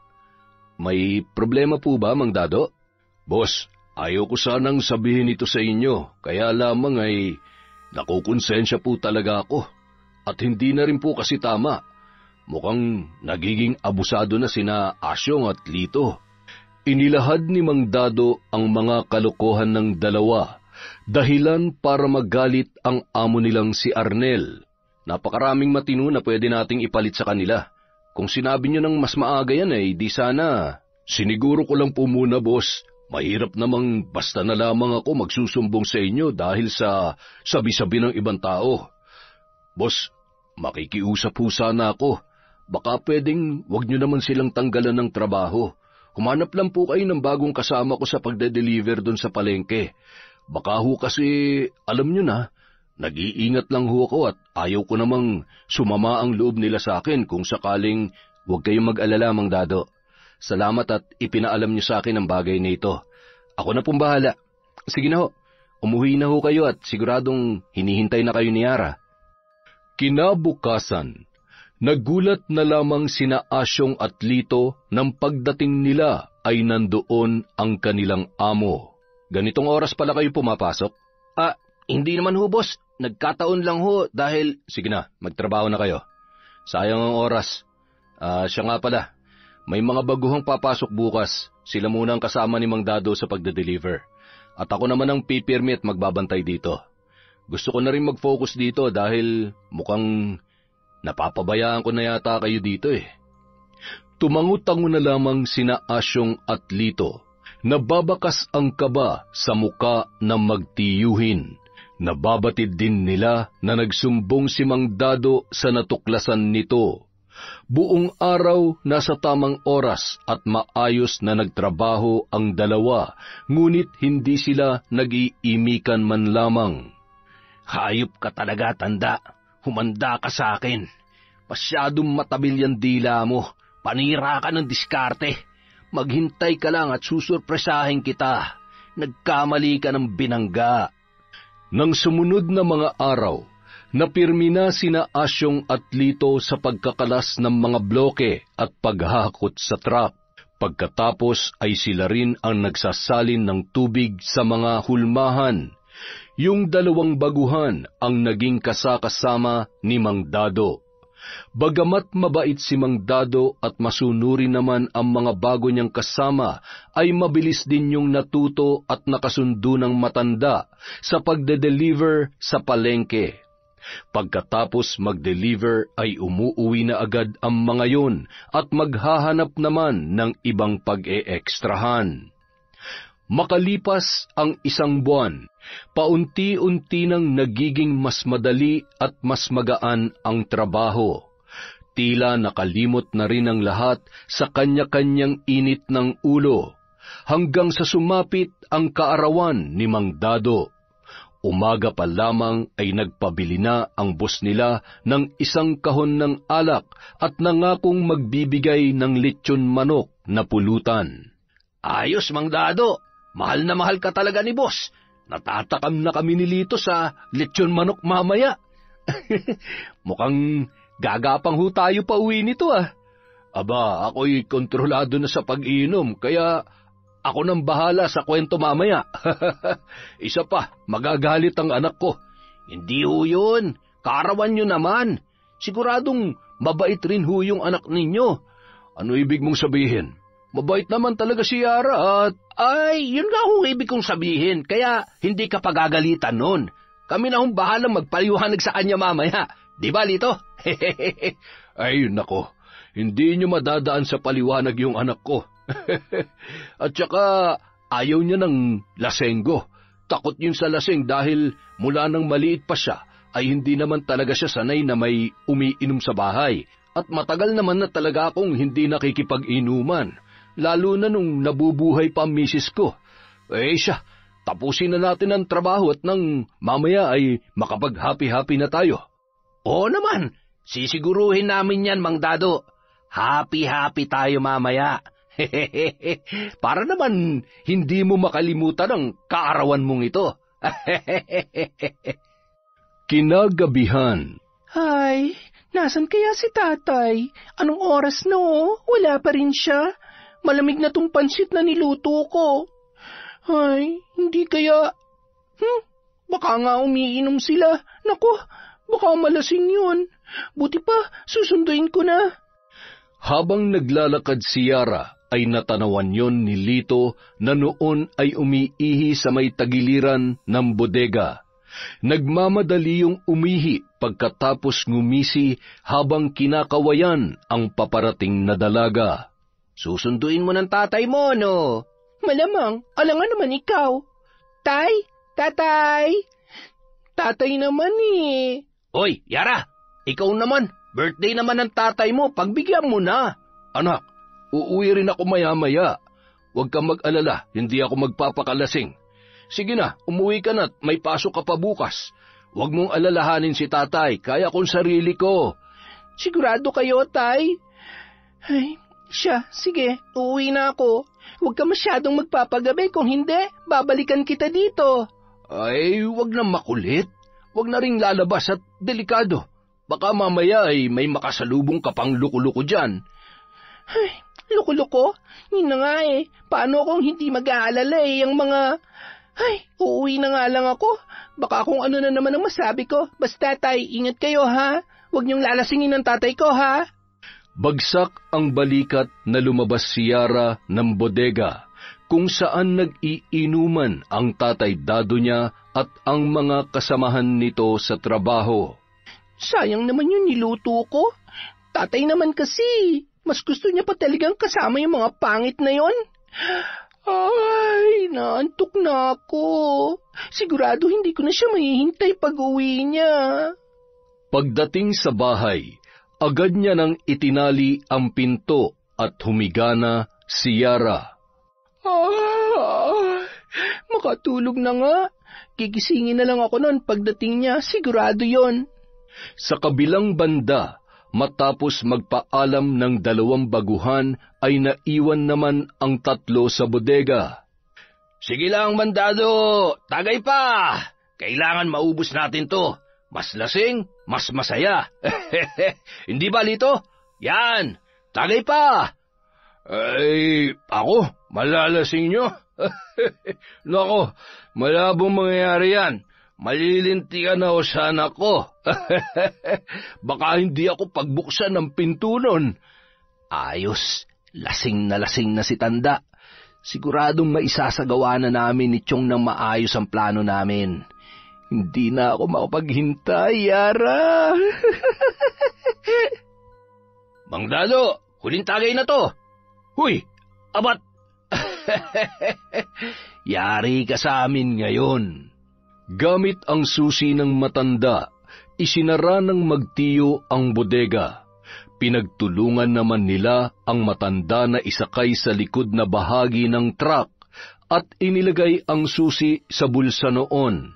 May problema po ba, Mang Dado? Boss, ayaw ko sanang sabihin ito sa inyo, kaya lamang ay nakukonsensya po talaga ako. At hindi na rin po kasi tama. Mukhang nagiging abusado na sina Asyong at Lito. Inilahad ni Mang Dado ang mga kalokohan ng dalawa, dahilan para magalit ang amo nilang si Arnel. Napakaraming matino na pwede nating ipalit sa kanila. Kung sinabi nyo ng mas maaga yan ay di sana. Siniguro ko lang po muna, boss. Mahirap namang basta na lamang ako magsusumbong sa inyo dahil sa sabi-sabi ng ibang tao. Boss, makikiusap po sana ako. Baka pwedeng wag nyo naman silang tanggalan ng trabaho. Humanap lang po kayo ng bagong kasama ko sa pagde-deliver doon sa palengke. Baka ho kasi, alam nyo na, nag-iingat lang ho ako at ayaw ko namang sumama ang loob nila sa akin kung sakaling huwag kayong mag-alala, Mang Dado. Salamat at ipinaalam nyo sa akin ang bagay na ito. Ako na pong bahala. Sige na ho, umuwi na ho kayo at siguradong hinihintay na kayo ni Yara. Kinabukasan, nagulat na lamang sina Asyong at Lito nang pagdating nila ay nandoon ang kanilang amo. Ganitong oras pala kayo pumapasok? Hindi naman ho, boss. Nagkataon lang ho dahil... Sige na, magtrabaho na kayo. Sayang ang oras. Siya nga pala, may mga baguhang papasok bukas. Sila muna ang kasama ni Mang Dado sa pagde-deliver. At ako naman ang pipirmi at magbabantay dito. Gusto ko na rin mag-focus dito dahil mukhang napapabayaan ko na yata kayo dito eh. Tumangutango na lamang sina Asyong at Lito. Nababakas ang kaba sa muka ng magtiyuhin. Nababatid din nila na nagsumbong si Mang Dado sa natuklasan nito. Buong araw nasa tamang oras at maayos na nagtrabaho ang dalawa, ngunit hindi sila nag-iimikan man lamang. Hayop ka talaga, tanda. Humanda ka sa akin. Masyadong matabil yung dila mo. Panira ka ng diskarte. Maghintay ka lang at susurpresahin kita. Nagkamali ka ng binangga. Nang sumunod na mga araw, napirmi na sina Asyong at Lito sa pagkakalas ng mga bloke at paghahakot sa truck. Pagkatapos ay sila rin ang nagsasalin ng tubig sa mga hulmahan. Yung dalawang baguhan ang naging kasakasama ni Mang Dado. Bagamat mabait si Mang Dado at masunuri naman ang mga bago niyang kasama, ay mabilis din yung natuto at nakasundo ng matanda sa pagde-deliver sa palengke. Pagkatapos mag-deliver ay umuuwi na agad ang mga yun at maghahanap naman ng ibang pag-e-ekstrahan. Makalipas ang 1 buwan, paunti-unti nang nagiging mas madali at mas magaan ang trabaho. Tila nakalimot na rin ang lahat sa kanya-kanyang init ng ulo, hanggang sa sumapit ang kaarawan ni Mang Dado. Umaga pa lamang ay nagpabili na ang boss nila ng 1 kahon ng alak at nangakong magbibigay ng lechon manok na pulutan. Ayos, Mang Dado. Mahal na mahal ka talaga ni boss. Natatakam na kami ni Lito sa lechon manok mamaya. Mukhang gagapang ho tayo pa uwi nito ah. Aba, ako'y kontrolado na sa pag-inom, kaya ako nang bahala sa kwento mamaya. Isa pa, magagalit ang anak ko. Hindi ho yun. Kaarawan nyo naman. Siguradong mabait rin ho yung anak ninyo. Ano ibig mong sabihin? Mabait naman talaga si Yara at... Ay, yun nga ho ibig kong sabihin, kaya hindi ka pagagalitan nun. Kami na hong bahalang magpaliwanag sa kanya mamaya. Di ba, Lito? Ay, nako, hindi nyo madadaan sa paliwanag yung anak ko. At saka, ayaw niya ng lasenggo. Takot yun sa laseng dahil mula nang maliit pa siya, ay hindi naman talaga siya sanay na may umiinom sa bahay. At matagal naman na talaga akong hindi nakikipag-inuman. Lalo na nung nabubuhay pa ang misis ko. Siya, tapusin na natin ang trabaho at nang mamaya ay makapag-happy-happy na tayo. Oo naman, sisiguruhin namin yan, Mang Dado. Happy-happy tayo mamaya. Para naman hindi mo makalimutan ang kaarawan mong ito. Kinagabihan. Ay, nasan kaya si tatay? Anong oras na Wala pa rin siya. Malamig na tong pansit na niluto ko. Ay, hindi kaya... Baka nga umiinom sila. Naku, baka malasing yun. Buti pa, susunduin ko na. Habang naglalakad si Yara, ay natanawan yon ni Lito na noon ay umiihi sa may tagiliran ng bodega. Nagmamadali yung umihi pagkatapos ngumisi habang kinakawayan ang paparating na dalaga. Susunduin mo ng tatay mo, no? Malamang, alangan naman ikaw. Tay, tatay. Tatay naman eh. Oy, Yara, ikaw naman. Birthday naman ng tatay mo, pagbigyan mo na. Anak, uuwi rin ako maya-maya. Huwag kang mag-alala, hindi ako magpapakalasing. Sige na, umuwi ka na't may pasok ka pa bukas. Huwag mong alalahanin si tatay, kaya kong sarili ko. Sigurado kayo, tay? Ay, siya, sige, uuwi na ako. Huwag ka masyadong magpapagabi, kung hindi, babalikan kita dito. Ay, huwag na makulit. Huwag na ring lalabas at delikado. Baka mamaya ay may makasalubong ka pang luko-luko dyan. Ay, luko-luko? Yun na nga eh. Paano kung hindi mag-aalala ang mga... Ay, uuwi na nga lang ako. Baka kung ano na naman ang masabi ko. Basta tay, ingat kayo ha. Huwag niyong lalasingin ng tatay ko ha. Bagsak ang balikat na lumabas si Yara ng bodega, kung saan nag-iinuman ang tatay Dado niya at ang mga kasamahan nito sa trabaho. Sayang naman yung niluto ko. Tatay naman kasi, mas gusto niya pa talagang kasama yung mga pangit na yon. Ay, naantok na ako. Sigurado hindi ko na siya mahihintay pag-uwi niya. Pagdating sa bahay, agad niya nang itinali ang pinto at humiga na si Yara. Makatulog na nga. Gigisingin na lang ako noon pagdating niya, sigurado yon. Sa kabilang banda, matapos magpaalam ng 2 baguhan, ay naiwan naman ang 3 sa bodega. Sige lang, mandado, tagay pa! Kailangan maubos natin to. Mas lasing, mas masaya. Hindi ba, Lito? Yan, tagay pa! Ay, ako? Malalasing nyo? Nako, malabong mangyayari yan. Malilintikan na o sana ko. Baka hindi ako pagbuksan ng pinto nun. Ayos, lasing na si Tanda. Siguradong maisasagawa na namin ni Chong ng maayos ang plano namin. Hindi na ako makapaghintay, Yara. Mang Dado, huling tagay na to. Huy, abat! Yari ka sa amin ngayon. Gamit ang susi ng matanda, isinara ng magtiyo ang bodega. Pinagtulungan naman nila ang matanda na isakay sa likod na bahagi ng truck at inilagay ang susi sa bulsa noon.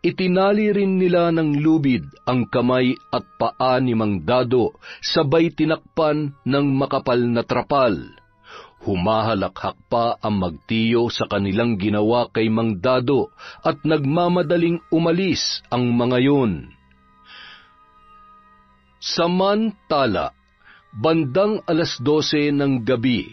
Itinali rin nila ng lubid ang kamay at paa ni Mang Dado, sabay tinakpan ng makapal na trapal. Humahalakhak pa ang magtiyo sa kanilang ginawa kay Mang Dado at nagmamadaling umalis ang mga yun. Samantala, bandang 12:00 ng gabi,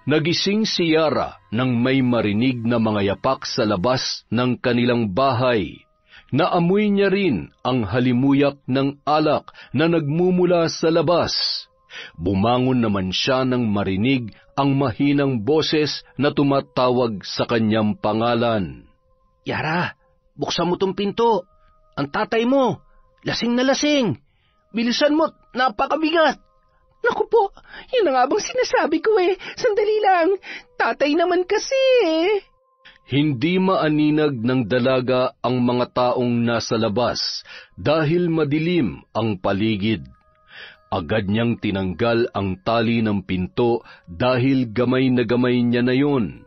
nagising si Yara nang may marinig na mga yapak sa labas ng kanilang bahay. Naamoy niya rin ang halimuyak ng alak na nagmumula sa labas. Bumangon naman siya nang marinig ang mahinang boses na tumatawag sa kanyang pangalan. Yara, buksan mo tong pinto. Ang tatay mo, lasing na lasing. Bilisan mo, napakabigat. Naku po, yun na nga bang sinasabi ko eh. Sandali lang, tatay naman kasi eh. Hindi maaninag ng dalaga ang mga taong nasa labas dahil madilim ang paligid. Agad niyang tinanggal ang tali ng pinto dahil gamay na gamay niya na yun.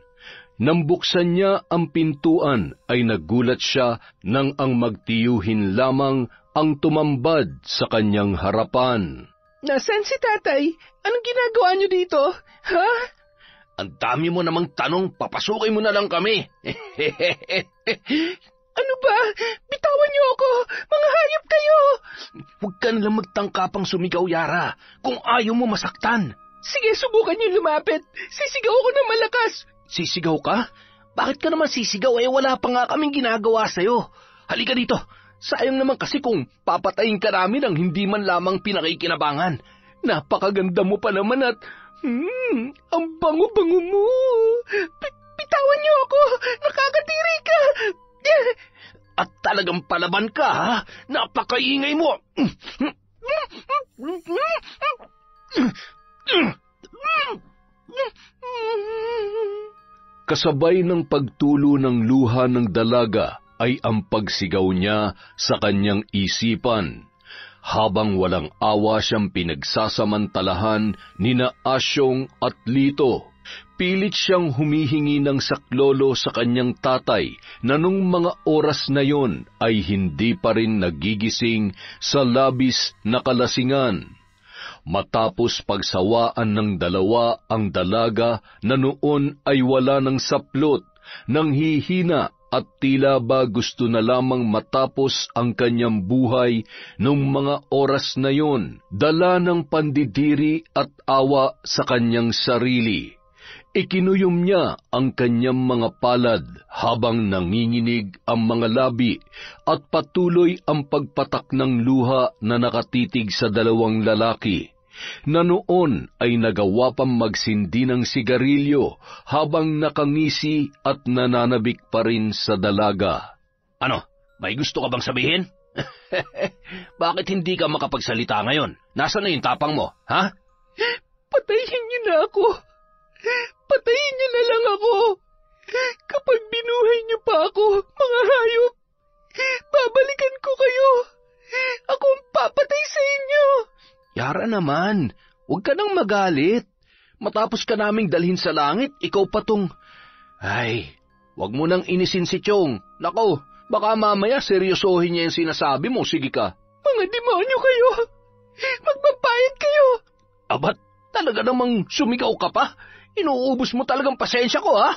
Nang buksan niya ang pintuan ay nagulat siya nang ang magtiyuhin lamang ang tumambad sa kanyang harapan. Nasaan si tatay? Anong ginagawa niyo dito? Ha? Ang dami mo namang tanong, papasukin mo na lang kami. Ano ba? Bitawan niyo ako! Mga hayop kayo! Huwag ka nalang magtangkapang sumigaw, Yara. Kung ayaw mo masaktan. Sige, subukan niyo lumapit. Sisigaw ako ng malakas. Sisigaw ka? Bakit ka naman sisigaw? Wala pa nga kaming ginagawa sa'yo. Halika dito. Sayang naman kasi kung papatayin ka namin ang hindi man lamang pinakikinabangan. Napakaganda mo pa naman at... ang bango-bango mo. Bitawan niyo ako! Nakakadiri ka! At talagang palaban ka, ha? Napakaingay mo! Kasabay ng pagtulo ng luha ng dalaga ay ang pagsigaw niya sa kanyang isipan. Habang walang awa siyang pinagsasamantalahan nina Asyong at Lito, pilit siyang humihingi ng saklolo sa kanyang tatay na nung mga oras na yon ay hindi pa rin nagigising sa labis na kalasingan. Matapos pagsawaan ng dalawa ang dalaga na noon ay wala ng saplot, nang hihina at tila ba gusto na lamang matapos ang kanyang buhay nung mga oras na yon, dala ng pandidiri at awa sa kanyang sarili. Ikinuyom niya ang kanyang mga palad habang nanginginig ang mga labi at patuloy ang pagpatak ng luha na nakatitig sa dalawang lalaki, na noon ay nagawa pang magsindi ng sigarilyo habang nakangisi at nananabik pa rin sa dalaga. Ano? May gusto ka bang sabihin? Bakit hindi ka makapagsalita ngayon? Nasaan na yung tapang mo, ha? Patayin niyo na ako. Patayin niyo na lang ako. naman. Huwag ka nang magalit. Matapos ka naming dalhin sa langit, ikaw pa tong... Ay, huwag mo nang inisin si Chong. Nako, baka mamaya seryosohin niya yung sinasabi mo. Sige ka. Mga demonyo kayo! Magbabayad kayo! Abat, talaga namang sumigaw ka pa? Inuubos mo talagang pasensya ko, ha?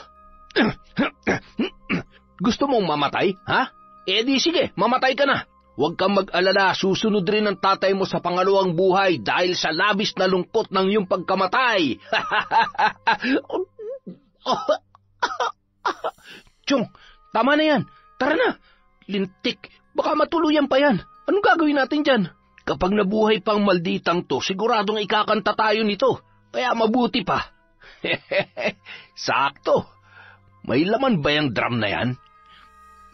Gusto mong mamatay, ha? Eh di sige, mamatay ka na. Huwag kang mag-alala, susunod rin ang tatay mo sa pangalawang buhay dahil sa labis na lungkot ng iyong pagkamatay. Chong, tama na yan. Tara na. Lintik, baka matuluyan pa yan. Anong gagawin natin dyan? Kapag nabuhay pang malditang to, siguradong ikakanta tayo nito. Kaya mabuti pa. Sakto. May laman ba yung drum na yan?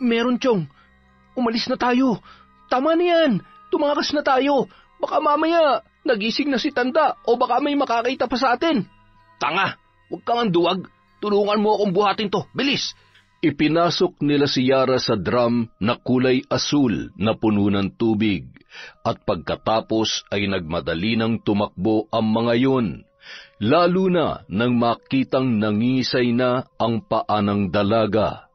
Meron, Chong. Umalis na tayo. Tama na yan. Tumakas na tayo. Baka mamaya nagising na si Tanda o baka may makakita pa sa atin. Tanga, huwag kang anduwag. Tulungan mo akong buhatin to. Bilis! Ipinasok nila si Yara sa drum na kulay asul na puno ng tubig at pagkatapos ay nagmadali ng tumakbo ang mga yun, lalo na nang makitang nangisay na ang paa ng dalaga.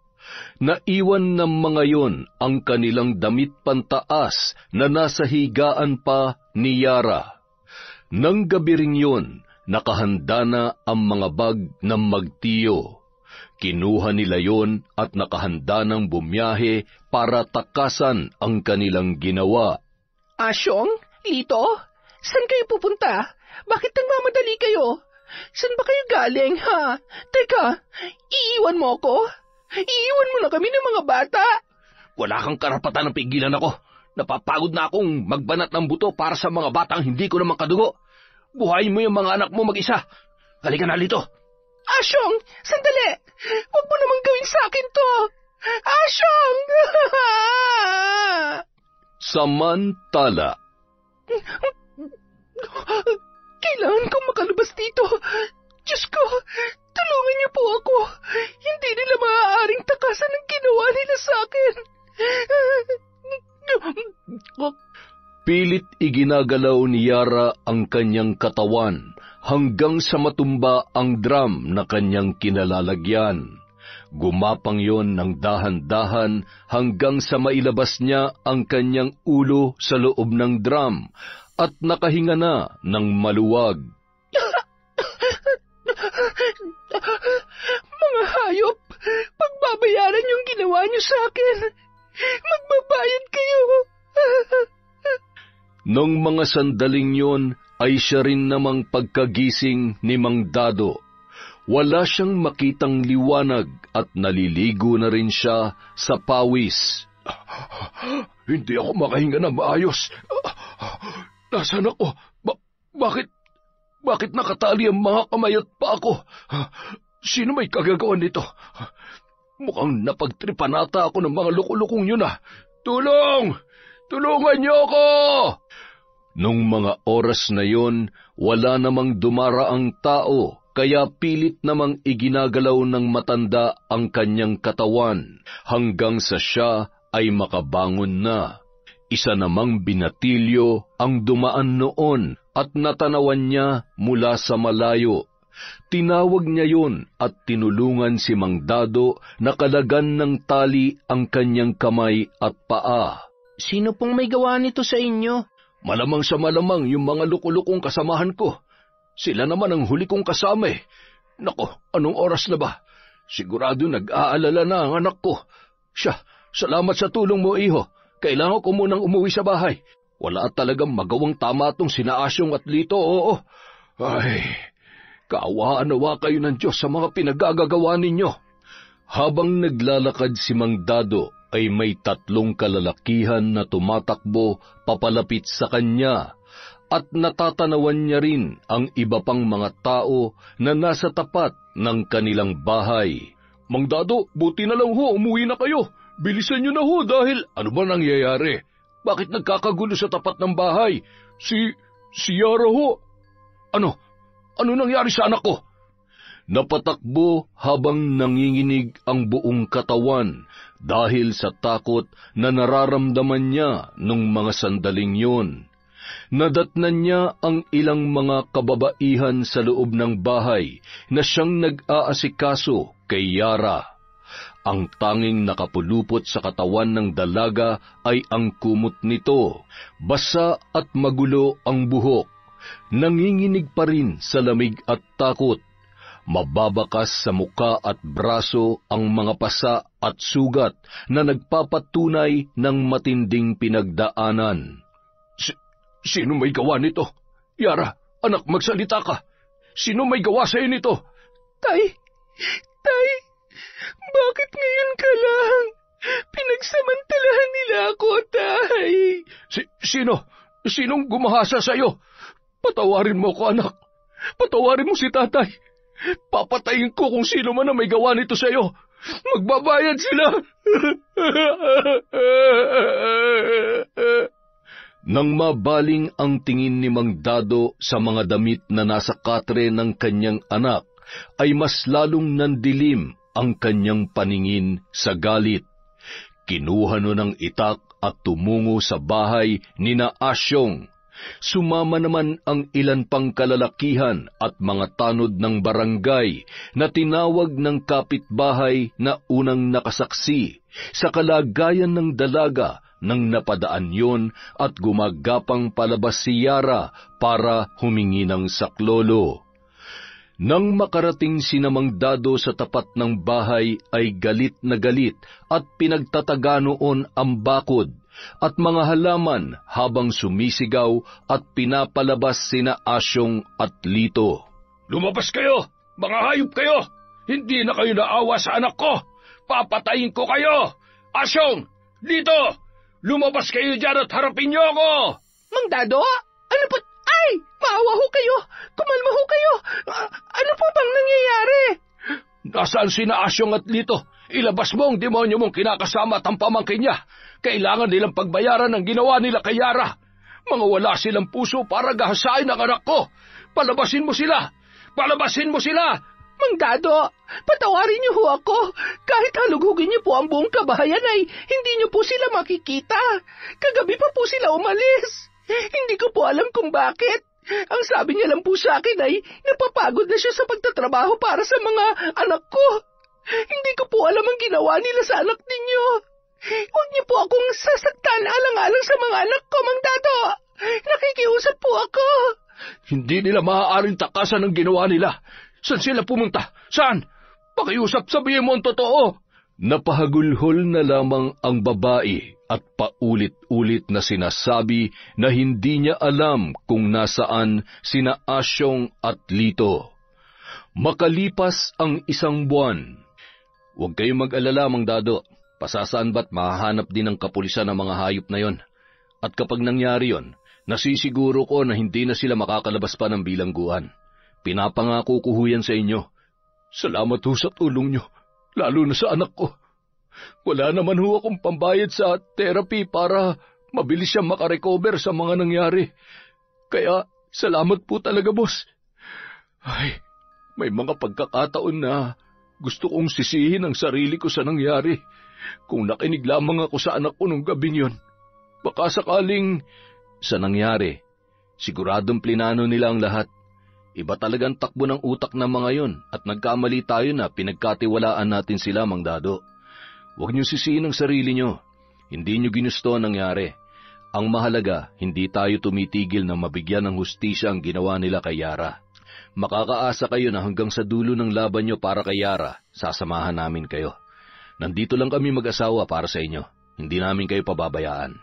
Naiwan ng mga yon ang kanilang damit pantaas na nasa higaan pa ni Yara. Nang gabi ring yun, nakahanda na ang mga bag ng magtiyo. Kinuha nila yon at nakahanda ng bumiyahe para takasan ang kanilang ginawa. Asyong? Lito? Saan kayo pupunta? Bakit nagmamadali kayo? Saan ba kayo galing, ha? Teka, iiwan mo ako? Iiwan mo na kami ng mga bata? Wala kang karapatan na pigilan ako. Napapagod na akong magbanat ng buto para sa mga batang hindi ko naman kadugo. Buhayin mo yung mga anak mo mag-isa. Halika na, Lito. Asyong, sandali! Huwag mo naman gawin sa akin to! Asyong! Samantala. Kailangan kong makalabas dito. Diyos ko, tulungan niyo po ako. Hindi nila maaaring takasan ang ginawa nila sa akin. Pilit iginagalaw ni Yara ang kanyang katawan hanggang sa matumba ang drum na kanyang kinalalagyan. Gumapang yon ng dahan-dahan hanggang sa mailabas niya ang kanyang ulo sa loob ng drum at nakahinga na ng maluwag. Mga hayop, pagbabayaran yung ginawa niyo sa akin. Magbabayad kayo. Nung mga sandaling yon ay siya rin namang pagkagising ni Mang Dado. Wala siyang makitang liwanag at naliligo na rin siya sa pawis. Hindi ako makahinga na maayos. Nasaan ako? Bakit nakatali ang mga kamay at paa ko? Sino may kagagawan nito? Mukhang napagtripan ata ako ng mga lukulukong yun ah. Tulong! Tulungan niyo ako! Nung mga oras na yon, wala namang dumaraang tao, kaya pilit namang iginagalaw ng matanda ang kanyang katawan hanggang sa siya ay makabangon na. Isa namang binatilyo ang dumaan noon at natanawan niya mula sa malayo. Tinawag niya yon at tinulungan si Mang Dado na kalagan ng tali ang kanyang kamay at paa. Sino pong may gawa nito sa inyo? Malamang sa malamang yung mga lukulukong kasamahan ko. Sila naman ang huli kong kasama eh. Nako, anong oras na ba? Sigurado nag-aalala na ang anak ko. Siya, salamat sa tulong mo, iho. Kailangan ko munang umuwi sa bahay. Wala talagang magawang tama tong sina Asyong at Lito, oo. Ay, kaawaan nawa kayo ng Diyos sa mga pinagagagawa ninyo. Habang naglalakad si Mang Dado, ay may 3 kalalakihan na tumatakbo papalapit sa kanya at natatanawan niya rin ang iba pang mga tao na nasa tapat ng kanilang bahay. Mang Dado, buti na lang ho, umuwi na kayo. Bilisan niyo na ho dahil ano ba nangyayari? Bakit nagkakagulo sa tapat ng bahay? Si Yara ho. Ano nangyari sa anak ko? Napatakbo habang nanginginig ang buong katawan dahil sa takot na nararamdaman niya nung mga sandaling yon. Nadatnan niya ang ilang mga kababaihan sa loob ng bahay na siyang nag-aasikaso kay Yara. Ang tanging nakapulupot sa katawan ng dalaga ay ang kumot nito. Basa at magulo ang buhok. Nanginginig pa rin sa lamig at takot. Mababakas sa muka at braso ang mga pasa at sugat na nagpapatunay ng matinding pinagdaanan. Sino may gawa nito? Yara, anak, magsalita ka. Sino may gawa sa'yo nito? Tay, bakit ngayon ka lang? Pinagsamantalahan nila ako, Tay. Sinong gumahasa sa'yo? Patawarin mo ko, anak. Patawarin mo si tatay. Papatayin ko kung sino man ang may gawa nito sa'yo. Magbabayad sila. Nang mabaling ang tingin ni Mang Dado sa mga damit na nasa katre ng kanyang anak, ay mas lalong nandilim ang kanyang paningin sa galit. Kinuha no ng itak at tumungo sa bahay ni na Asyong. Sumama naman ang ilan pang kalalakihan at mga tanod ng barangay na tinawag ng kapitbahay na unang nakasaksi sa kalagayan ng dalaga nang napadaan yon at gumagapang palabas si Yara para humingi ng saklolo. Nang makarating si Mang Dado sa tapat ng bahay ay galit na galit at pinagtataga noon ang bakod at mga halaman habang sumisigaw at pinapalabas sina Asyong at Lito. Lumabas kayo! Mga hayop kayo! Hindi na kayo naawa sa anak ko! Papatayin ko kayo! Asyong! Lito! Lumabas kayo dyan at harapin niyo ako! Mang Dado, ano po? Ay! Maawa ho kayo! Kumalma ho kayo! Ano po bang nangyayari? Nasaan sina Asyong at Lito? Ilabas mo ang demonyo mong kinakasama at ang pamangkin niya. Kailangan nilang pagbayaran ng ginawa nila kay Yara. Mga wala silang puso para gahasain ang anak ko. Palabasin mo sila! Palabasin mo sila! Mang Dado, patawarin niyo ho ako. Kahit halughugin niyo po ang buong kabahayan ay hindi niyo po sila makikita. Kagabi pa po sila umalis. Hindi ko po alam kung bakit. Ang sabi niya lang po sa akin ay napapagod na siya sa pagtatrabaho para sa mga anak ko. Hindi ko po alam ang ginawa nila sa anak ninyo. Huwag niyo po akong sasaktan alang-alang sa mga anak ko, Mang Dado. Nakikiusap po ako. Hindi nila maaaring takasan ang ginawa nila. Saan sila pumunta? Saan? Pakiusap, sabihin mo ang totoo. Napahagulhol na lamang ang babae at paulit-ulit na sinasabi na hindi niya alam kung nasaan sina Asyong at Lito. Makalipas ang 1 buwan. Huwag kayong mag-alala, Mang Dado. Pasasaan ba't mahahanap din ng kapulisan ng mga hayop na yon? At kapag nangyari yon, nasisiguro ko na hindi na sila makakalabas pa ng bilangguan. Pinapangako ko yan sa inyo. Salamat ho sa tulong nyo, lalo na sa anak ko. Wala naman ho akong pambayad sa therapy para mabilis siyang makarecover sa mga nangyari. Kaya salamat po talaga, boss. Ay, may mga pagkakataon na gusto kong sisihin ang sarili ko sa nangyari. Kung nakinig lamang ako sa anak ko nung gabing yon, baka sakaling... Sa nangyari, siguradong plinano nila ang lahat. Iba talagang takbo ng utak ng mga yon at nagkamali tayo na pinagkatiwalaan natin sila, Mang Dado. Huwag niyo sisihin ang sarili niyo. Hindi niyo ginusto ang nangyari. Ang mahalaga, hindi tayo tumitigil na mabigyan ng hustisya ang ginawa nila kay Yara. Makakaasa kayo na hanggang sa dulo ng laban niyo para kay Yara, sasamahan namin kayo. Nandito lang kami mag-asawa para sa inyo. Hindi namin kayo pababayaan.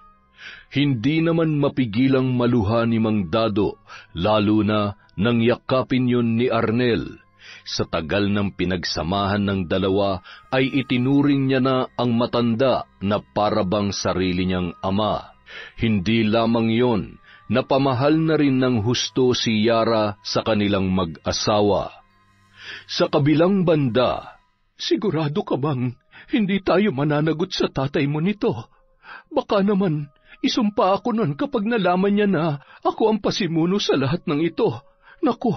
Hindi naman mapigilang maluha ni Mang Dado, lalo na nang yakapin yun ni Arnel. Sa tagal ng pinagsamahan ng dalawa ay itinuring niya na ang matanda na parabang sarili niyang ama. Hindi lamang yon, napamahal na rin ng husto si Yara sa kanilang mag-asawa. Sa kabilang banda, sigurado ka bang hindi tayo mananagot sa tatay mo nito? Baka naman isumpa ako nun kapag nalaman niya na ako ang pasimuno sa lahat ng ito. Naku,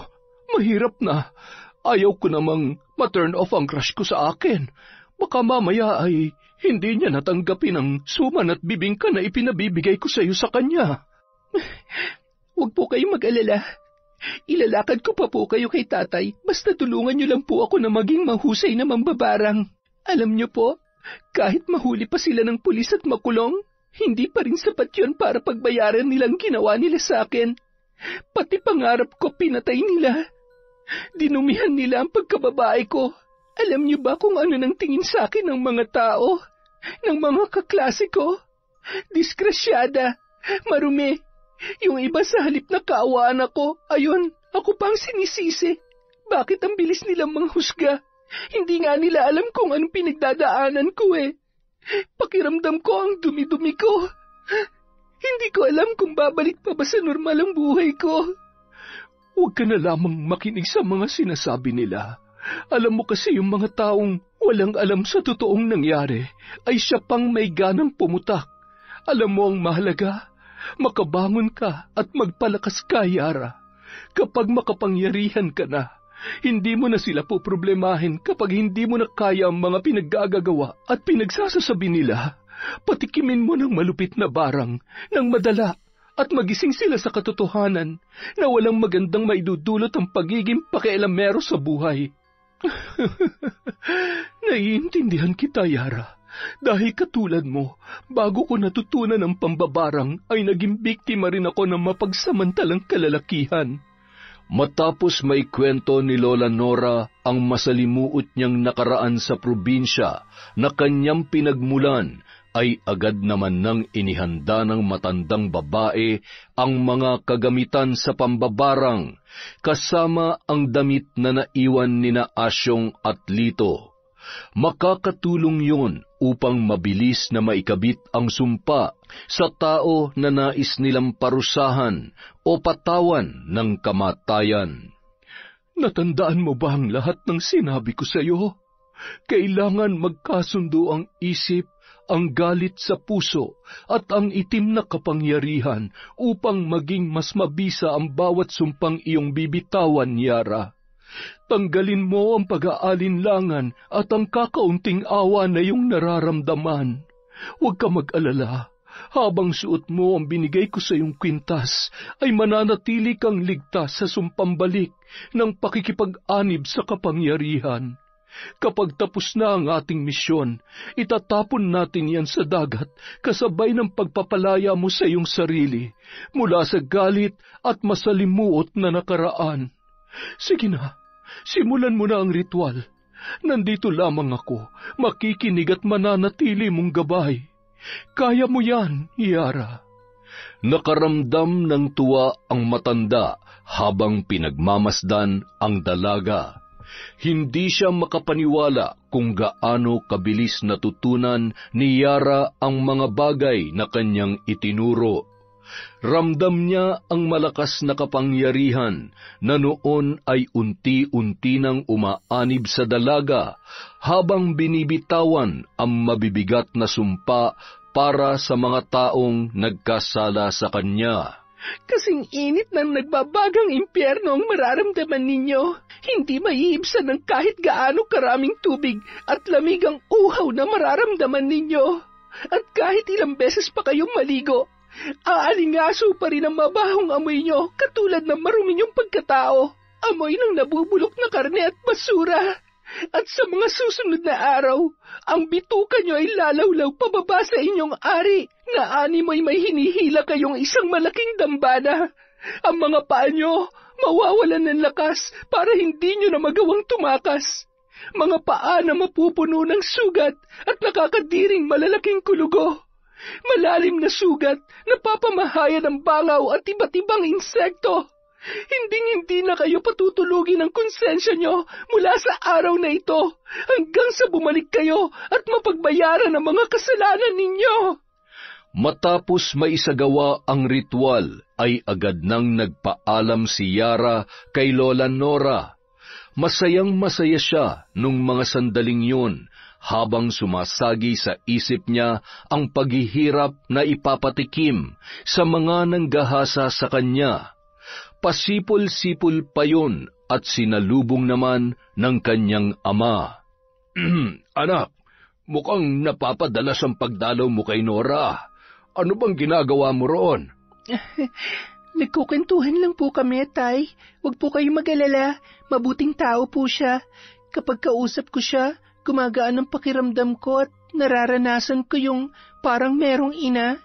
mahirap na. Ayaw ko namang ma-turn off ang crush ko sa akin. Baka mamaya ay hindi niya natanggapin ang suman at bibingka na ipinabibigay ko sa iyo sa kanya. Huwag po kayong mag-alala. Ilalakad ko pa po kayo kay tatay, basta tulungan niyo lang po ako na maging mahusay na mambabarang. Alam niyo po, kahit mahuli pa sila ng pulis at makulong, hindi pa rin sapat yun para pagbayaran nilang ginawa nila sa akin. Pati pangarap ko pinatay nila. Dinumihan nila ang pagkababae ko. Alam niyo ba kung ano nang tingin sa akin ng mga tao? Ng mga kaklase ko? Diskrasyada, marumi. Yung iba sa halip na kaawaan ako, ayun, ako pang sinisisi. Bakit ang bilis nilang manghusga? Hindi nga nila alam kung anong pinagdadaanan ko eh. Pakiramdam ko ang dumi-dumi ko. Hindi ko alam kung babalik pa ba sa normal ang buhay ko. Huwag ka na lamang makinig sa mga sinasabi nila. Alam mo kasi yung mga taong walang alam sa totoong nangyari ay siya pang may ganang pumutak. Alam mo ang mahalaga? Makabangon ka at magpalakas ka, Yara. Kapag makapangyarihan ka na, hindi mo na sila poproblemahin kapag hindi mo na kaya ang mga pinaggagawa at pinagsasasabi nila. Patikimin mo ng malupit na barang, ng madala, at magising sila sa katotohanan na walang magandang maidudulot ang pagiging pakialamero sa buhay. Naiintindihan kita, Yara. Dahil katulad mo, bago ko natutunan ang pambabarang ay naging biktima rin ako ng mapagsamantalang kalalakihan. Matapos may kwento ni Lola Nora ang masalimuot niyang nakaraan sa probinsya na kanyang pinagmulan, ay agad naman nang inihanda ng matandang babae ang mga kagamitan sa pambabarang, kasama ang damit na naiwan nina Asyong at Lito. Makakatulong yun upang mabilis na maikabit ang sumpa sa tao na nais nilang parusahan o patawan ng kamatayan. Natandaan mo ba ang lahat ng sinabi ko sa iyo? Kailangan magkasundo ang isip, ang galit sa puso, at ang itim na kapangyarihan upang maging mas mabisa ang bawat sumpang iyong bibitawan, Yara. Tanggalin mo ang pag-aalinlangan at ang kakaunting awa na iyong nararamdaman. Huwag ka mag-alala. Habang suot mo ang binigay ko sa iyong kwintas, ay mananatili kang ligtas sa sumpambalik ng pakikipag-anib sa kapangyarihan. Kapag tapos na ang ating misyon, itatapon natin yan sa dagat kasabay ng pagpapalaya mo sa iyong sarili mula sa galit at masalimuot na nakaraan. Sige na, simulan mo na ang ritual. Nandito lamang ako, makikinig at mananatili mong gabay. Kaya mo yan, Yara. Nakaramdam ng tuwa ang matanda habang pinagmamasdan ang dalaga. Hindi siya makapaniwala kung gaano kabilis natutunan ni Yara ang mga bagay na kanyang itinuro. Ramdam niya ang malakas na kapangyarihan na noon ay unti-unti nang umaanib sa dalaga habang binibitawan ang mabibigat na sumpa para sa mga taong nagkasala sa kanya. Kasing init ng nagbabagang impyerno ang mararamdaman ninyo. Hindi maiibsan ng kahit gaano karaming tubig at lamig ang uhaw na mararamdaman ninyo. At kahit ilang beses pa kayong maligo, aalingaso pa rin ang mabahong amoy nyo katulad ng marumi nyong pagkatao. Amoy ng nabubulok na karne at basura. At sa mga susunod na araw, ang bituka nyo ay lalawlaw pababa sa inyong ari na animoy may hinihila kayong isang malaking dambana. Ang mga paa nyo mawawalan ng lakas para hindi nyo na magawang tumakas. Mga paa na mapupuno ng sugat at nakakadiring malalaking kulugo. Malalim na sugat na papamahayan ng bangaw at iba't ibang insekto. Hinding-hindi na kayo patutulugin ng konsensya nyo mula sa araw na ito hanggang sa bumalik kayo at mapagbayaran ang mga kasalanan ninyo. Matapos maisagawa ang ritual, ay agad nang nagpaalam si Yara kay Lola Nora. Masayang-masaya siya nung mga sandaling yun habang sumasagi sa isip niya ang paghihirap na ipapatikim sa mga nanggahasa sa kanya. Pasipol-sipol pa yun at sinalubong naman ng kanyang ama. Anak, mukhang napapadalas ang pagdalaw mo kay Nora. Ano bang ginagawa mo roon? Nagkukwentuhan lang po kami, Tay. Huwag po kayong mag-alala. Mabuting tao po siya. Kapag kausap ko siya, gumagaan ang pakiramdam ko at nararanasan ko yung parang merong ina.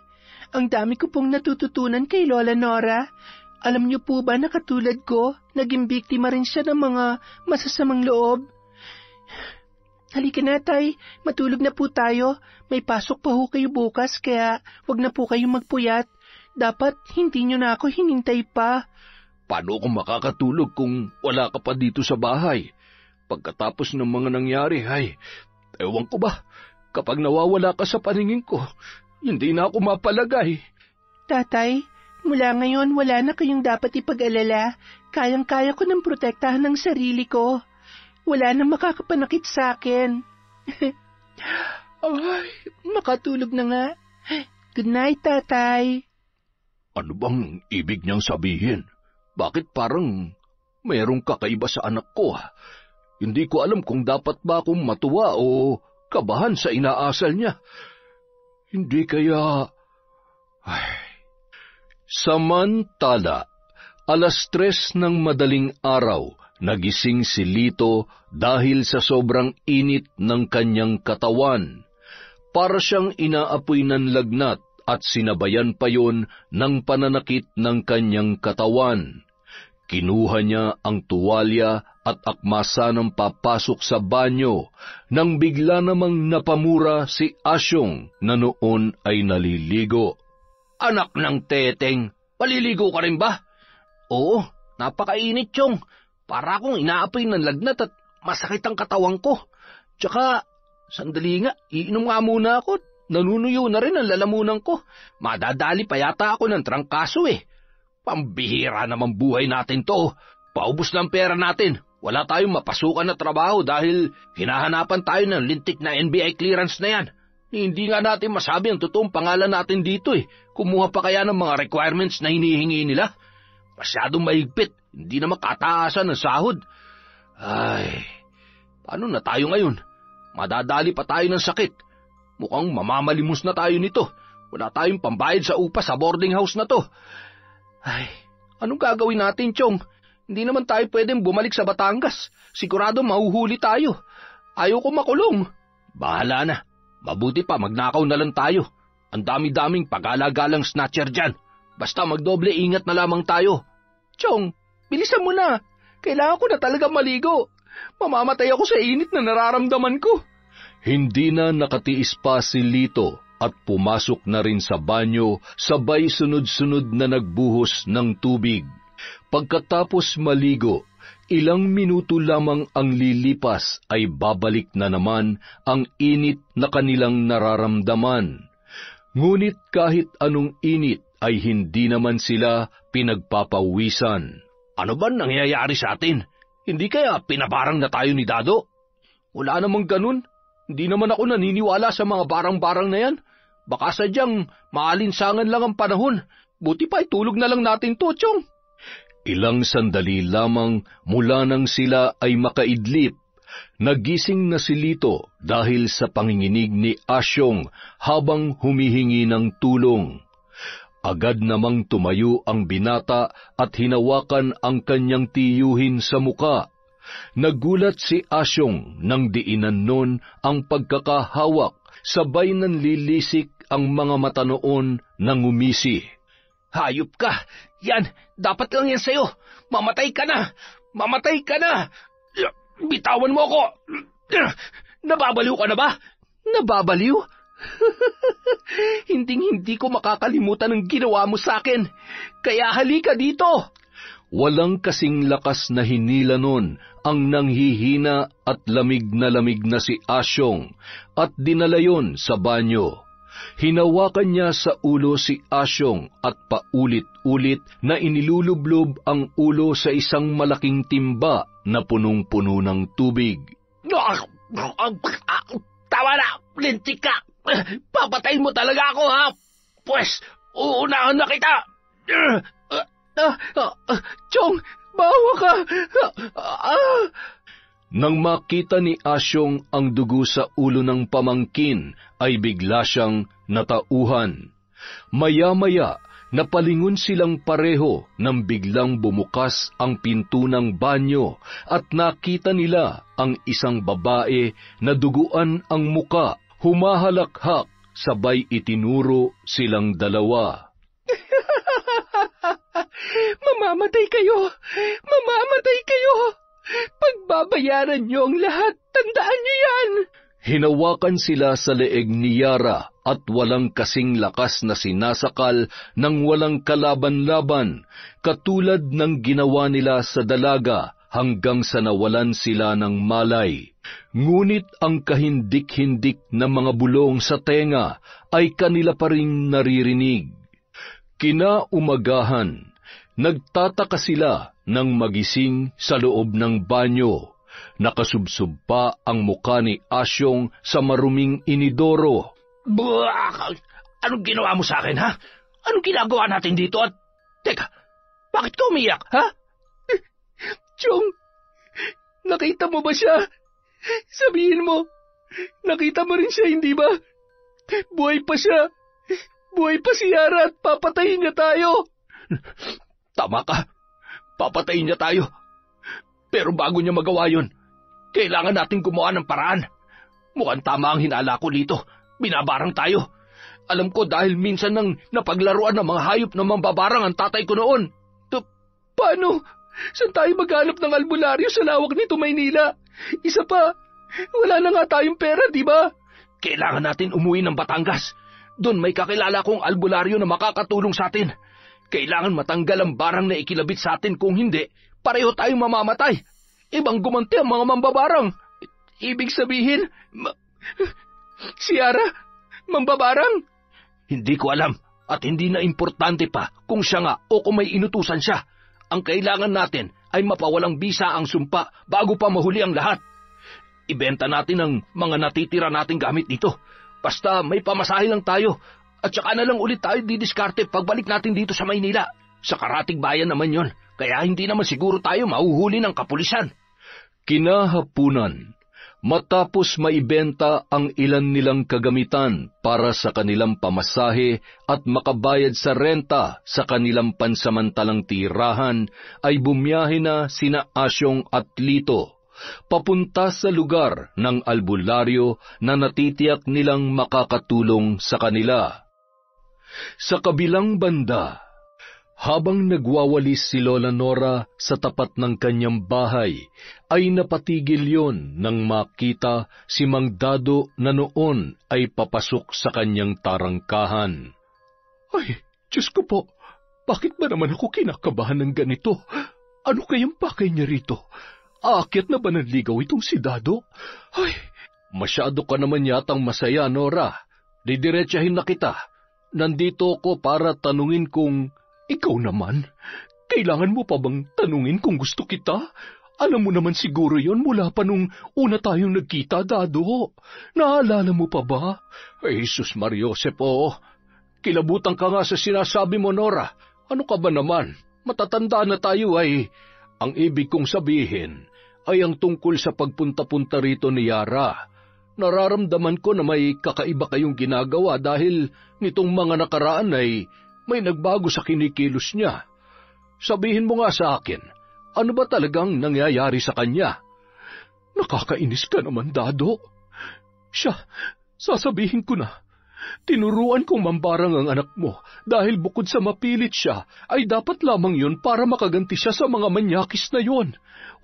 Ang dami ko pong natututunan kay Lola Nora. Alam niyo po ba na katulad ko, naging biktima rin siya ng mga masasamang loob? Halika na, Tay. Matulog na po tayo. May pasok pa ho kayo bukas, kaya wag na po kayong magpuyat. Dapat hindi niyo na ako hinintay pa. Paano ako makakatulog kung wala ka pa dito sa bahay? Pagkatapos ng mga nangyari, ewan ko ba, kapag nawawala ka sa paningin ko, hindi na ako mapalagay. Tatay, mula ngayon wala na kayong dapat ipag-alala. Kayang-kaya ko ng protektahan ng sarili ko. Wala nang makakapanakit sa akin. Ay, makatulog na nga. Good night, Tatay. Ano bang ibig niyang sabihin? Bakit parang mayroong kakaiba sa anak ko? Hindi ko alam kung dapat ba akong matuwa o kabahan sa inaasal niya. Hindi kaya... Samantala, 3:00 ng madaling araw, nagising si Lito dahil sa sobrang init ng kanyang katawan. Para siyang inaapoy ng lagnat at sinabayan pa yon ng pananakit ng kanyang katawan. Kinuha niya ang tuwalya at akmasa ng papasok sa banyo nang bigla namang napamura si Asyong na noon ay naliligo. Anak ng teteng, paliligo ka rin ba? Oo, napakainit, Chong. Para akong inaapoy ng lagnat at masakit ang katawan ko. Tsaka, sandali nga, iinom nga muna ako. Nanunuyo na rin ang lalamunan ko. Madadali pa yata ako ng trangkaso eh. Pambihira naman buhay natin to. Paubos na ang pera natin. Wala tayong mapasukan na trabaho dahil hinahanapan tayo ng lintik na NBI clearance na yan. Hindi nga natin masabi ang totoong pangalan natin dito eh. Kumuha pa kaya ng mga requirements na hinihingi nila? Masyadong mahigpit. Hindi na makataasan ng sahod. Ay, paano na tayo ngayon? Madadali pa tayo ng sakit. Mukhang mamamalimos na tayo nito. Wala tayong pambayad sa upa sa boarding house na to. Ay, anong gagawin natin, Chong? Hindi naman tayo pwedeng bumalik sa Batangas. Sigurado mahuhuli tayo. Ayaw ko makulong. Bahala na. Mabuti pa magnakaw na lang tayo. Ang dami-daming pag-alagalang snatcher dyan. Basta magdoble ingat na lamang tayo. Chong, bilisan mo na. Kailangan ko na talaga maligo. Mamamatay ako sa init na nararamdaman ko. Hindi na nakatiis pa si Lito at pumasok na rin sa banyo sabay sunod-sunod na nagbuhos ng tubig. Pagkatapos maligo, ilang minuto lamang ang lilipas ay babalik na naman ang init na kanilang nararamdaman. Ngunit kahit anong init ay hindi naman sila pinagpapawisan. Ano ba nangyayari sa atin? Hindi kaya pinabarang na tayo ni Dado? Wala namang ganun. Hindi naman ako naniniwala sa mga barang-barang na yan. Baka sadyang maalinsangan lang ang panahon. Buti pa itulog na lang natin to, Chong. Ilang sandali lamang mula nang sila ay makaidlip. Nagising na si Lito dahil sa panginginig ni Asyong habang humihingi ng tulong. Agad namang tumayo ang binata at hinawakan ang kanyang tiyuhin sa muka. Nagulat si Asyong nang diinan nun ang pagkakahawak, sabay nanlilisik ang mga mata noon na ngumisi. Hayop ka! Yan! Dapat lang yan sa'yo! Mamatay ka na! Mamatay ka na! Bitawan mo ako! Nababaliw ka na ba? Nababaliw? Hinding-hindi ko makakalimutan ang ginawa mo sa akin. Kaya halika dito! Walang kasing lakas na hinila nun ang nanghihina at lamig na si Asyong at dinala yon sa banyo. Hinawakan niya sa ulo si Asyong at paulit-ulit na inilulublob ang ulo sa isang malaking timba na punong-puno ng tubig. Tawa na! Lintik ka! Papatayin mo talaga ako, ha? Pwes, uunahan na kita! Chong, bawa ka! Nang makita ni Asyong ang dugo sa ulo ng pamangkin, ay bigla siyang natauhan. Maya-maya, Napalingon silang pareho nang biglang bumukas ang pinto ng banyo at nakita nila ang isang babae na duguan ang muka, humahalakhak, sabay itinuro silang dalawa. Mamamatay kayo! Mamamatay kayo! Pagbabayaran niyo ang lahat, tandaan niyo yan! Hinawakan sila sa leeg ni Yara at walang kasing lakas na sinasakal ng walang kalaban-laban, katulad ng ginawa nila sa dalaga hanggang sa nawalan sila ng malay. Ngunit ang kahindik-hindik na mga bulong sa tenga ay kanila pa ring naririnig. Kinaumagahan, nagtataka sila nang magising sa loob ng banyo. Nakasubsob pa ang muka ni Asyong sa maruming inidoro. Buwak! Anong ginawa mo sa akin, ha? Anong ginagawa natin dito at... Teka, bakit ka umiyak, ha? Chong, nakita mo ba siya? Sabihin mo, nakita mo rin siya, hindi ba? Buhay pa siya. Buhay pa si Yara at papatayin niya tayo. Tama ka. Papatayin niya tayo. Pero bago niya magawa yun, kailangan nating gumawa ng paraan. Mukhang tama ang hinala ko dito. Binabarang tayo. Alam ko dahil minsan nang napaglaruan ng mga hayop na mambabarang ang tatay ko noon. Paano? Saan tayo maghanap ng albularyo sa lawak nito, Maynila? Isa pa, wala na nga tayong pera, di ba? Kailangan natin umuwi ng Batangas. Doon may kakilala kong albularyo na makakatulong sa atin. Kailangan matanggal ang barang na ikilabit sa atin, kung hindi, pareho tayong mamamatay. Ibang gumanti ang mga mambabarang. Ibig sabihin, si Yara, mambabarang? Hindi ko alam at hindi na importante pa kung siya nga o kung may inutusan siya. Ang kailangan natin ay mapawalang bisa ang sumpa bago pa mahuli ang lahat. Ibenta natin ang mga natitira nating gamit dito. Basta may pamasahe lang tayo at saka na lang ulit tayo didiskarte pagbalik natin dito sa Maynila. Sa karatig bayan naman yon, kaya hindi naman siguro tayo mahuhuli ng kapulisan. Kinahapunan, matapos maibenta ang ilan nilang kagamitan para sa kanilang pamasahe at makabayad sa renta sa kanilang pansamantalang tirahan, ay bumiyahe na sina Asyong at Lito, papunta sa lugar ng albularyo na natitiyak nilang makakatulong sa kanila. Sa kabilang banda, habang nagwawalis si Lola Nora sa tapat ng kanyang bahay, ay napatigil yon nang makita si Mang Dado na noon ay papasok sa kanyang tarangkahan. Ay, Diyos ko po, bakit ba naman ako kinakabahan ng ganito? Ano kayang pakay niya rito? Aakyat na ba ng ligaw itong si Dado? Ay, masyado ka naman yatang masaya, Nora. Didiretsahin na kita. Nandito ako para tanungin kung... Ikaw naman, kailangan mo pa bang tanungin kung gusto kita? Alam mo naman siguro yon mula pa nung una tayong nagkita, Dado. Naalala mo pa ba? Ay, Jesus Mariosep, kilabutan ka nga sa sinasabi mo, Nora. Ano ka ba naman? Matatanda na tayo ay... Ang ibig kong sabihin ay ang tungkol sa pagpunta-punta rito ni Yara. Nararamdaman ko na may kakaiba kayong ginagawa dahil nitong mga nakaraan ay may nagbago sa kinikilos niya. Sabihin mo nga sa akin, ano ba talagang nangyayari sa kanya? Nakakainis ka naman, Dado. Siya, sasabihin ko na. Tinuruan kong mambarang ang anak mo dahil bukod sa mapilit siya, ay dapat lamang yun para makaganti siya sa mga manyakis na yon.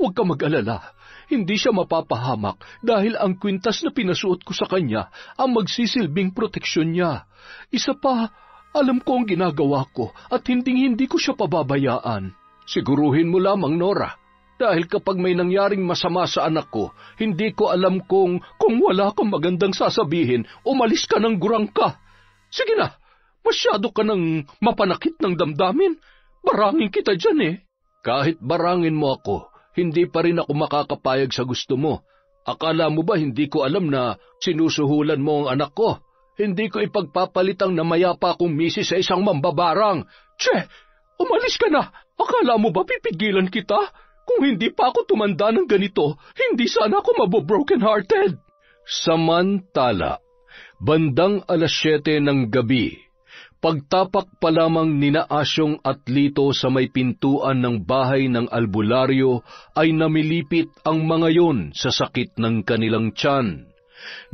Huwag ka mag-alala, hindi siya mapapahamak dahil ang kwintas na pinasuot ko sa kanya ang magsisilbing proteksyon niya. Isa pa, alam ko ang ginagawa ko at hindi ko siya pababayaan. Siguruhin mo lamang, Nora, dahil kapag may nangyaring masama sa anak ko, hindi ko alam kung wala kang magandang sasabihin, umalis ka ng gurang ka. Sige na, masyado ka nang mapanakit ng damdamin. Barangin kita dyan eh. Kahit barangin mo ako, hindi pa rin ako makakapayag sa gusto mo. Akala mo ba hindi ko alam na sinusuhulan mo ang anak ko? Hindi ko ipagpapalitang na mayapa akong misis sa isang mambabarang. Che, umalis ka na. Akala mo ba pipigilan kita? Kung hindi pa ako tumanda ng ganito, hindi sana ako mabo-broken-hearted. Samantala, bandang 7:00 ng gabi, Pagtapak pa lamang nina Asyong at Lito sa may pintuan ng bahay ng albularyo ay namilipit ang mga yon sa sakit ng kanilang tiyan.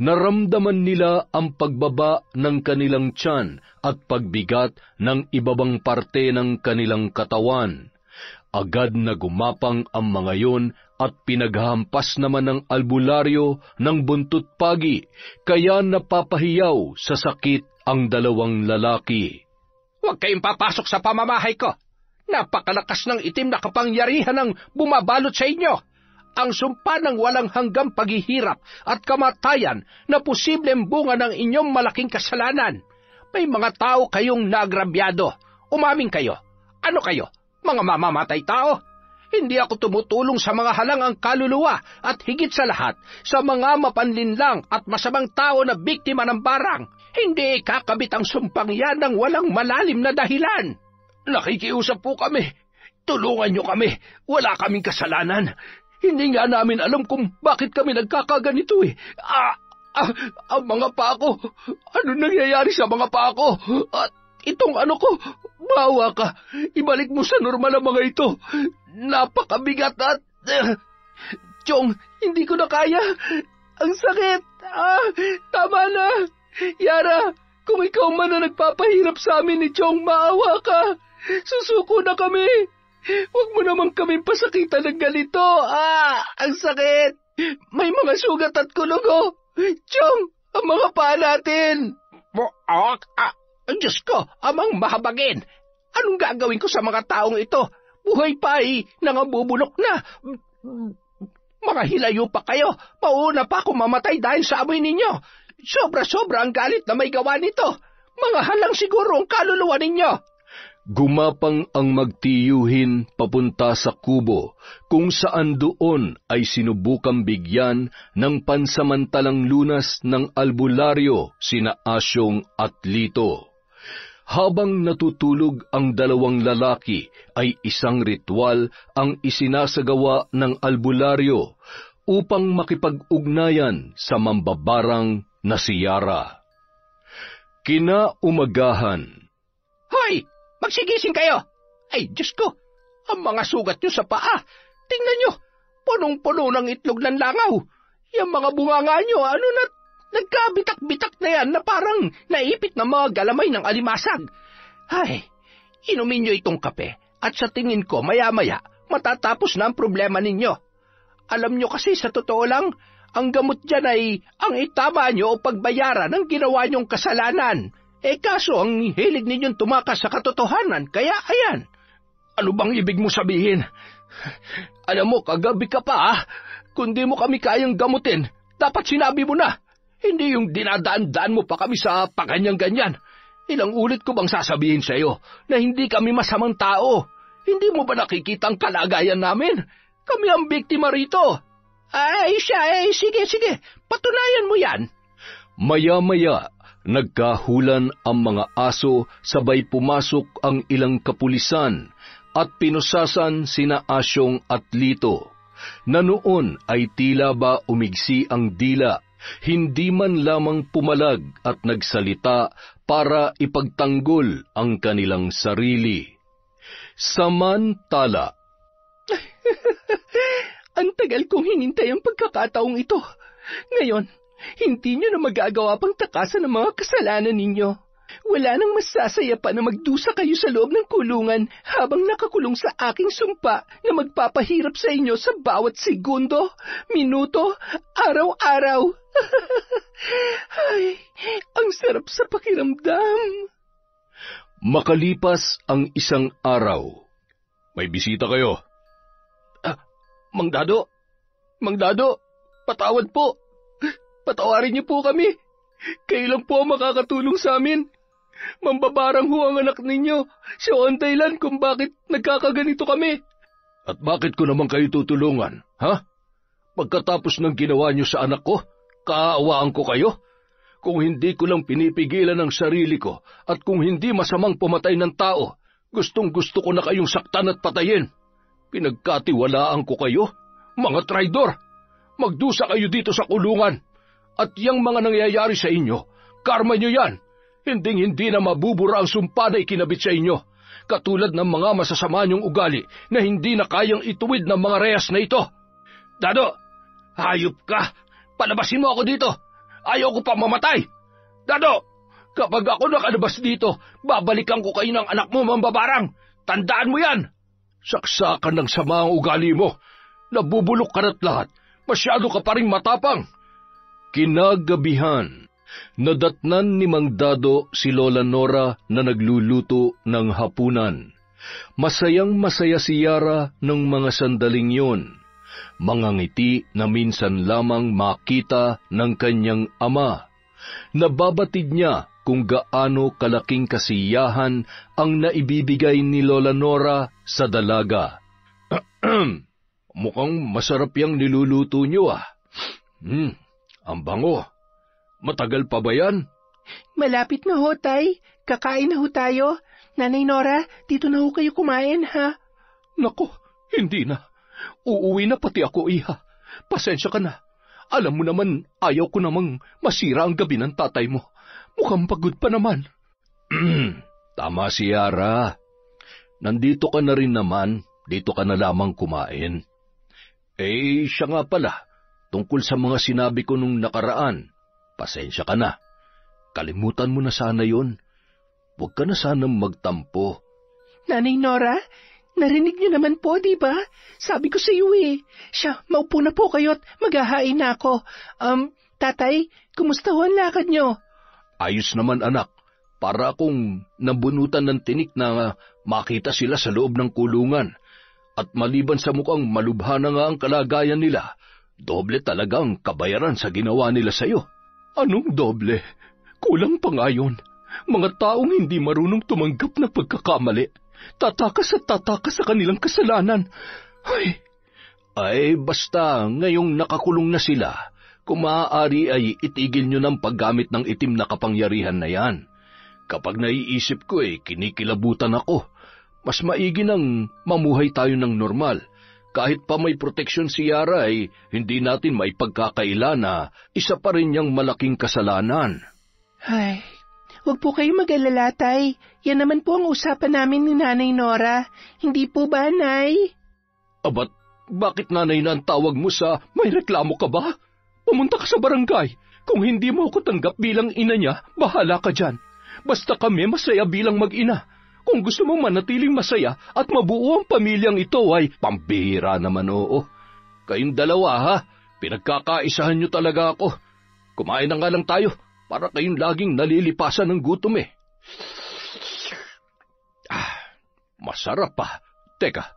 Naramdaman nila ang pagbaba ng kanilang tiyan at pagbigat ng ibabang parte ng kanilang katawan. Agad na gumapang ang mga yon at pinaghampas naman ng albularyo ng buntot pagi, kaya napapahiyaw sa sakit ang dalawang lalaki. Huwag kayong papasok sa pamamahay ko. Napakalakas ng itim na kapangyarihan ng bumabalot sa inyo. Ang sumpa ng walang hanggang paghihirap at kamatayan na posibleng bunga ng inyong malaking kasalanan. May mga tao kayong naagrabyado. Umamin kayo. Ano kayo? Mga mamamatay tao? Hindi ako tumutulong sa mga halangang kaluluwa at higit sa lahat, sa mga mapanlinlang at masamang tao na biktima ng barang. Hindi ikakabit ang sumpang yan ng walang malalim na dahilan. Nakikiusap po kami. Tulungan niyo kami. Wala kaming kasalanan. Hindi nga namin alam kung bakit kami nagkakaganito eh. Ang mga paa ko. Ano nangyayari sa mga paa ko? At itong ano ko, bawa ka. Ibalik mo sa normal ang mga ito. Napakabigat at... Chong, hindi ko na kaya. Ang sakit. Tama na. Yara, kung ikaw man na nagpapahirap sa amin ni Chong, maawa ka. Susuko na kami. Huwag mo naman kaming pasakitan ng ganito. Ang sakit. May mga sugat at kulugo. Chong, ang mga paa natin. Diyos ko, amang mahabagin. Anong gagawin ko sa mga taong ito? Buhay pa nangabubulok na. Mga hilayo pa kayo. Mauna pa ako mamatay dahil sa amoy ninyo. Sobra-sobra ang galit na may gawa nito. Mga halang siguro ang kaluluwa ninyo. Gumapang ang magtiyuhin papunta sa kubo, kung saan doon ay sinubukang bigyan ng pansamantalang lunas ng albularyo sina Asyong at Lito. Habang natutulog ang dalawang lalaki, ay isang ritual ang isinasagawa ng albularyo upang makipag-ugnayan sa mambabarang na si Yara. Kinaumagahan. Hoy! Magsigising kayo! Ay, Diyos ko! Ang mga sugat nyo sa paa! Tingnan nyo! Punong-puno ng itlog ng langaw! Yung mga bunganga nyo, nagkabitak-bitak na yan na parang naipit na mga galamay ng alimasag. Ay, inumin nyo itong kape at sa tingin ko maya-maya matatapos na ang problema ninyo. Alam nyo kasi sa totoo lang, ang gamot dyan ay ang itama nyo o pagbayaran ng ginawa nyong kasalanan. Kaso ang hilig ninyong tumakas sa katotohanan, kaya ayan. Ano bang ibig mo sabihin? Alam mo, kagabi ka pa Kung di mo kami kayang gamutin, dapat sinabi mo na. Hindi yung dinadaan-daan mo pa kami sa paganyan-ganyan. Ilang ulit ko bang sasabihin sa iyo na hindi kami masamang tao? Hindi mo ba nakikita ang kalagayan namin? Kami ang biktima rito. Sige, patunayan mo yan. Maya-maya, nagkahulan ang mga aso, sabay pumasok ang ilang kapulisan at pinusasan sina Asyong at Lito, na noon ay tila ba umigsi ang dila, hindi man lamang pumalag at nagsalita para ipagtanggol ang kanilang sarili. Samantala, ang tagal kong hinintay ang pagkakataong ito. Ngayon, hindi nyo na magagawa pang takasan ng mga kasalanan ninyo. Wala nang masasaya pa na magdusa kayo sa loob ng kulungan habang nakakulong sa aking sumpa na magpapahirap sa inyo sa bawat segundo, minuto, araw-araw. Ay, ang sarap sa pakiramdam. Makalipas ang isang araw. May bisita kayo. Mang Dado, patawad po. Patawarin niyo po kami. Kayo lang po ang makakatulong sa amin. Mambabarang ho ang anak ninyo. Siya ang dahilan kung bakit nagkakaganito kami. At bakit ko naman kayo tutulungan, ha? Pagkatapos ng ginawa niyo sa anak ko, kaawaan ko kayo? Kung hindi ko lang pinipigilan ang sarili ko at kung hindi masamang pumatay ng tao, gustong-gusto ko na kayong saktan at patayin. Pinagkatiwalaan ko kayo, mga traidor. Magdusa kayo dito sa kulungan. At yang mga nangyayari sa inyo, karma nyo yan. Hindi na mabubura ang sumpa na ikinabit sa inyo, katulad ng mga masasama niyong ugali na hindi na kayang ituwid ng mga rehas na ito. Dado, hayop ka! Palabasin mo ako dito! Ayaw ko pa mamatay! Dado, kapag ako nakalabas dito, babalikan ko kayo ng anak mo, mambabarang! Tandaan mo yan! Saksakan ng sama ang ugali mo! Nabubulok ka na't lahat! Masyado ka pa rin matapang! Kinagabihan, nadatnan ni Mang Dado si Lola Nora na nagluluto ng hapunan. Masayang-masaya si Yara ng mga sandaling yun. Mga ngiti na minsan lamang makita ng kanyang ama. Nababatid niya kung gaano kalaking kasiyahan ang naibibigay ni Lola Nora sa dalaga. Mukhang masarap yung niluluto niyo ah. Ang bango. Matagal pa ba yan? Malapit na ho, Tay. Kakain na ho tayo. Nanay Nora, dito na ho kayo kumain, ha? Nako, hindi na. Uuwi na pati ako, iha. Pasensya ka na. Alam mo naman, ayaw ko namang masira ang gabi ng tatay mo. Mukhang pagod pa naman. Tama si Yara. Nandito ka na rin naman, dito ka na lamang kumain. Siya nga pala, tungkol sa mga sinabi ko nung nakaraan, pasensya ka na. Kalimutan mo na sana yon. Huwag ka na sanang magtampo. Nanay Nora, narinig niyo naman po, di ba? Sabi ko sa iyo eh. Siya, maupo na po kayo at maghahain na ako. Tatay, kumusta ho ang lakad niyo? Ayos naman anak, para akong nabunutan ng tinik na makita sila sa loob ng kulungan. At maliban sa mukhang malubha na nga ang kalagayan nila, doble talaga ang kabayaran sa ginawa nila sa'yo. Anong doble? Kulang pa nga yun. Mga taong hindi marunong tumanggap na pagkakamali. Tatakas at tatakas sa kanilang kasalanan. Ay, basta ngayong nakakulong na sila, kung maaari ay itigil nyo ng paggamit ng itim na kapangyarihan na yan. Kapag naiisip ko kinikilabutan ako. Mas maigi nang mamuhay tayo ng normal. Kahit pa may proteksyon si Yara hindi natin maipagkakaila na isa pa rin niyang malaking kasalanan. Ay, huwag po kayo mag-alala, Tay. Yan naman po ang usapan namin ni Nanay Nora. Hindi po ba, Nay? Abat, bakit nanay na ang tawag mo sa may reklamo ka ba? Pumunta ka sa barangay. Kung hindi mo ako tanggap bilang ina niya, bahala ka dyan. Basta kami masaya bilang mag-ina. Kung gusto mong manatiling masaya at mabuo ang pamilyang ito ay pambihira naman oo. Kayong dalawa ha, pinagkakaisahan niyo talaga ako. Kumain na nga lang tayo para kayong laging nalilipasan ng gutom eh. Masarap pa. Teka,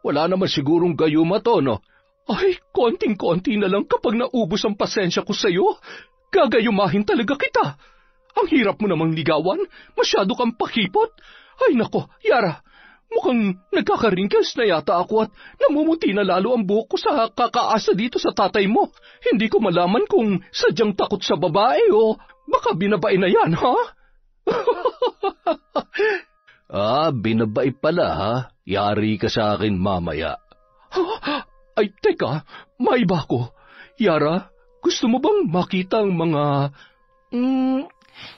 wala naman sigurong gayuma to no? Ay, konting-konti na lang kapag naubos ang pasensya ko sa'yo. Gagayumahin talaga kita. Ang hirap mo namang ligawan, masyado kang pakipot. Ay nako, Yara, mukhang nagkaka-wrinkles na yata ako at namumuti na lalo ang buhok ko sa kakaasa dito sa tatay mo. Hindi ko malaman kung sadyang takot sa babae o baka binabae na yan, ha? Binabae pala ha? Yari ka sa akin mamaya. Ay, teka, maiba ko. Yara, gusto mo bang makita ang mga...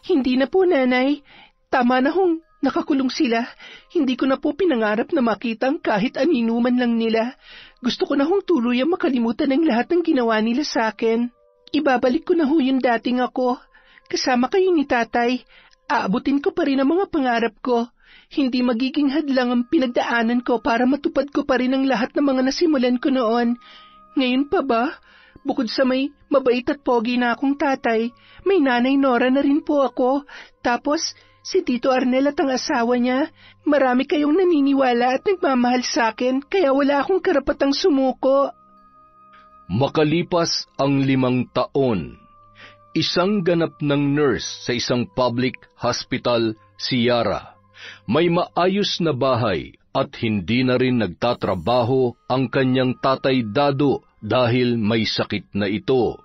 Hindi na po, Nanay. Tama na hong nakakulong sila. Hindi ko na po pinangarap na makitang kahit aninuman lang nila. Gusto ko na hong tuluyang makalimutan ang lahat ng ginawa nila sa akin. Ibabalik ko na ho yung dating ako. Kasama kayo ni Tatay. Aabutin ko pa rin ang mga pangarap ko. Hindi magiging hadlang ang pinagdaanan ko para matupad ko pa rin ang lahat ng mga nasimulan ko noon. Ngayon pa ba? Bukod sa may mabait at pogi na akong tatay, may Nanay Nora na rin po ako. Tapos, si Tito Arnel at ang asawa niya, marami kayong naniniwala at nagmamahal sa akin, kaya wala akong karapatang sumuko. Makalipas ang 5 taon, isang ganap ng nurse sa isang public hospital si Yara. May maayos na bahay at hindi na rin nagtatrabaho ang kanyang tatay Dado dahil may sakit na ito.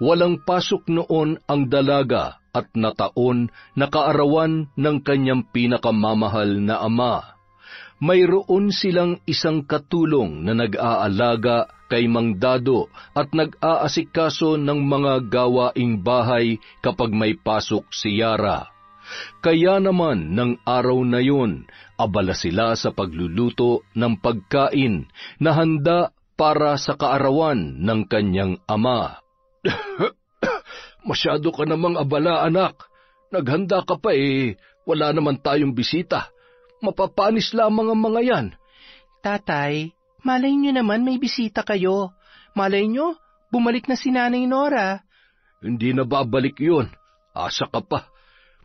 Walang pasok noon ang dalaga at nataon na kaarawan ng kanyang pinakamamahal na ama. Mayroon silang isang katulong na nag-aalaga kay Mang Dado at nag-aasikaso ng mga gawaing bahay kapag may pasok si Yara. Kaya naman ng araw na yun, abala sila sa pagluluto ng pagkain na handa para sa kaarawan ng kanyang ama. Masyado ka namang abala, anak. Naghanda ka pa wala naman tayong bisita. Mapapanis lamang ang mga yan. Tatay, malay nyo naman may bisita kayo. Malay nyo, bumalik na si Nanay Nora. Hindi na babalik yun. Asa ka pa.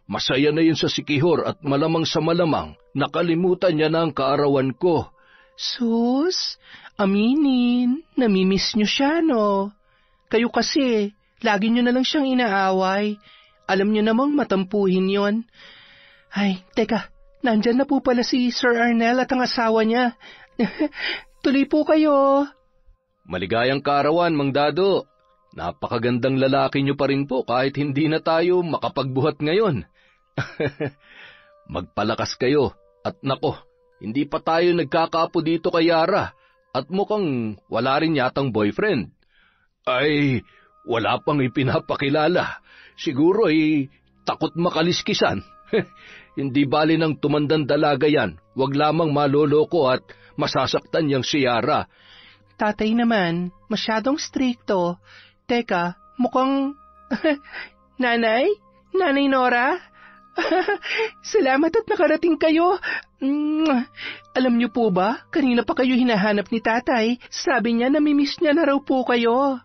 Masaya na yun sa Sikihor at malamang sa malamang nakalimutan niya na ang kaarawan ko. Sus, aminin, namimiss nyo siya, no? Kayo kasi, lagi nyo na lang siyang inaaway. Alam nyo namang matampuhin yon. Ay, teka, nandyan na po pala si Sir Arnel at ang asawa niya. Tuloy po kayo. Maligayang kaarawan, Mang Dado. Napakagandang lalaki niyo pa rin po kahit hindi na tayo makapagbuhat ngayon. Magpalakas kayo at nako, hindi pa tayo nagkakaapo dito kay Yara at mukhang wala rin yatang boyfriend. Ay, wala pang ipinapakilala. Siguro takot makaliskisan. Hindi bali ng tumandang dalaga yan. Huwag lamang maloloko at masasaktan yang si Yara. Tatay naman, masyadong stricto. Teka, mukhang... Nanay? Nanay Nora? Salamat at nakarating kayo. Alam niyo po ba, kanina pa kayo hinahanap ni tatay. Sabi niya namimiss niya na raw po kayo.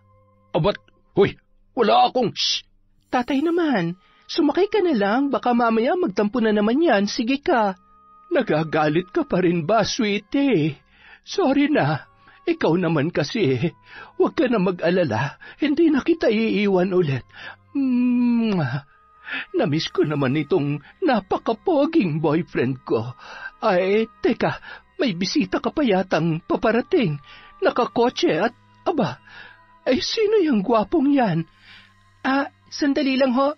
Abat, hoy, wala akong... Shh! Tatay naman, sumakay ka na lang. Baka mamaya magtampo na naman yan. Sige ka. Nagagalit ka pa rin ba, sweetie? Sorry na. Ikaw naman kasi, huwag ka na mag-alala, hindi na kita iiwan ulit. Namiss ko naman itong napakapoging boyfriend ko. Ay, teka, may bisita ka pa yatang paparating. Nakakotse at, sino yung gwapong yan? Sandali lang ho.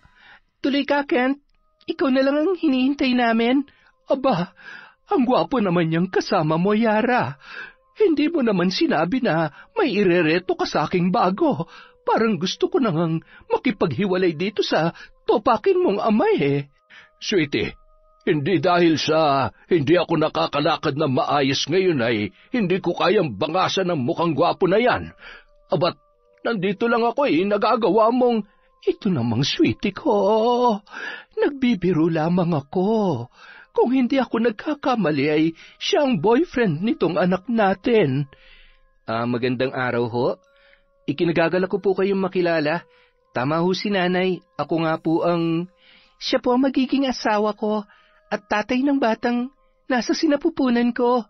Tuloy ka, Kent. Ikaw na lang ang hinihintay namin. Ang gwapo naman niyang kasama mo, Yara. Hindi mo naman sinabi na may irereto ka sa aking bago. Parang gusto ko nang makipaghiwalay dito sa topakin mong amay Sweetie, hindi dahil sa hindi ako nakakalakad na maayos ngayon ay hindi ko kayang bangasan ng mukhang gwapo na yan. Abat, nandito lang ako nagagawa mong... Ito namang sweetie ko. Nagbibiro lamang ako. Kung hindi ako nagkakamali ay siya ang boyfriend nitong anak natin. Magandang araw ho. Ikinagagala ko po kayong makilala. Tama ho si nanay. Ako nga po ang... Siya po ang magiging asawa ko at tatay ng batang nasa sinapupunan ko.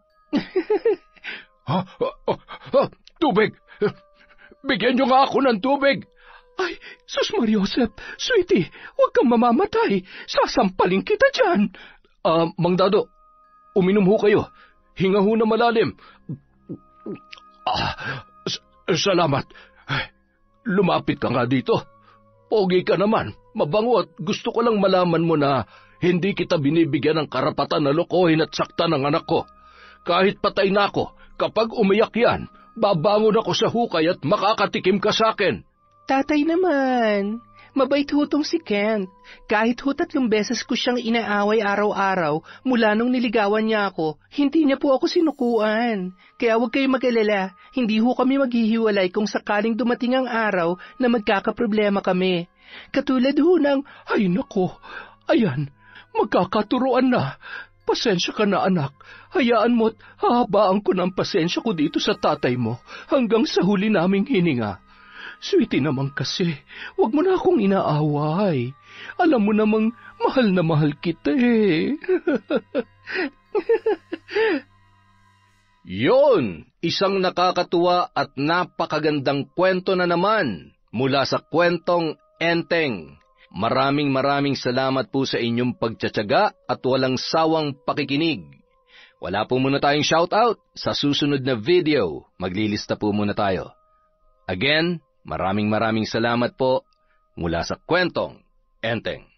Tubig! Bigyan niyo nga ako ng tubig! Ay, Sus Mariosep, sweetie, huwag kang mamamatay. Sasampalin kita dyan. Mang Dado, uminom ho kayo. Hinga ho na malalim. Salamat. Lumapit ka nga dito. Pogi ka naman, mabango at gusto ko lang malaman mo na hindi kita binibigyan ng karapatan na lokohin at saktan ng anak ko. Kahit patay na ako, kapag umiyak yan, babangon ako sa hukay at makakatikim ka sa akin. Tatay naman, mabait hutong si Kent. Kahit 3 beses ko siyang inaaway araw-araw mula nung niligawan niya ako, hindi niya po ako sinukuan. Kaya huwag kayong mag-alala, hindi ho kami maghihiwalay kung sakaling dumating ang araw na magkakaproblema kami. Katulad ho ng, ay nako, ayan, magkakaturuan na. Pasensya ka na anak, hayaan mo't hahabaan ko ng pasensya ko dito sa tatay mo hanggang sa huli naming hininga. Sweetie naman kasi, huwag mo na akong inaaway. Alam mo namang mahal na mahal kita Yon, isang nakakatuwa at napakagandang kwento na naman mula sa kwentong Enteng. Maraming salamat po sa inyong pagtsatsaga at walang sawang pakikinig. Wala po muna tayong shoutout. Sa susunod na video, maglilista po muna tayo. Again, maraming salamat po mula sa kwentong Enteng.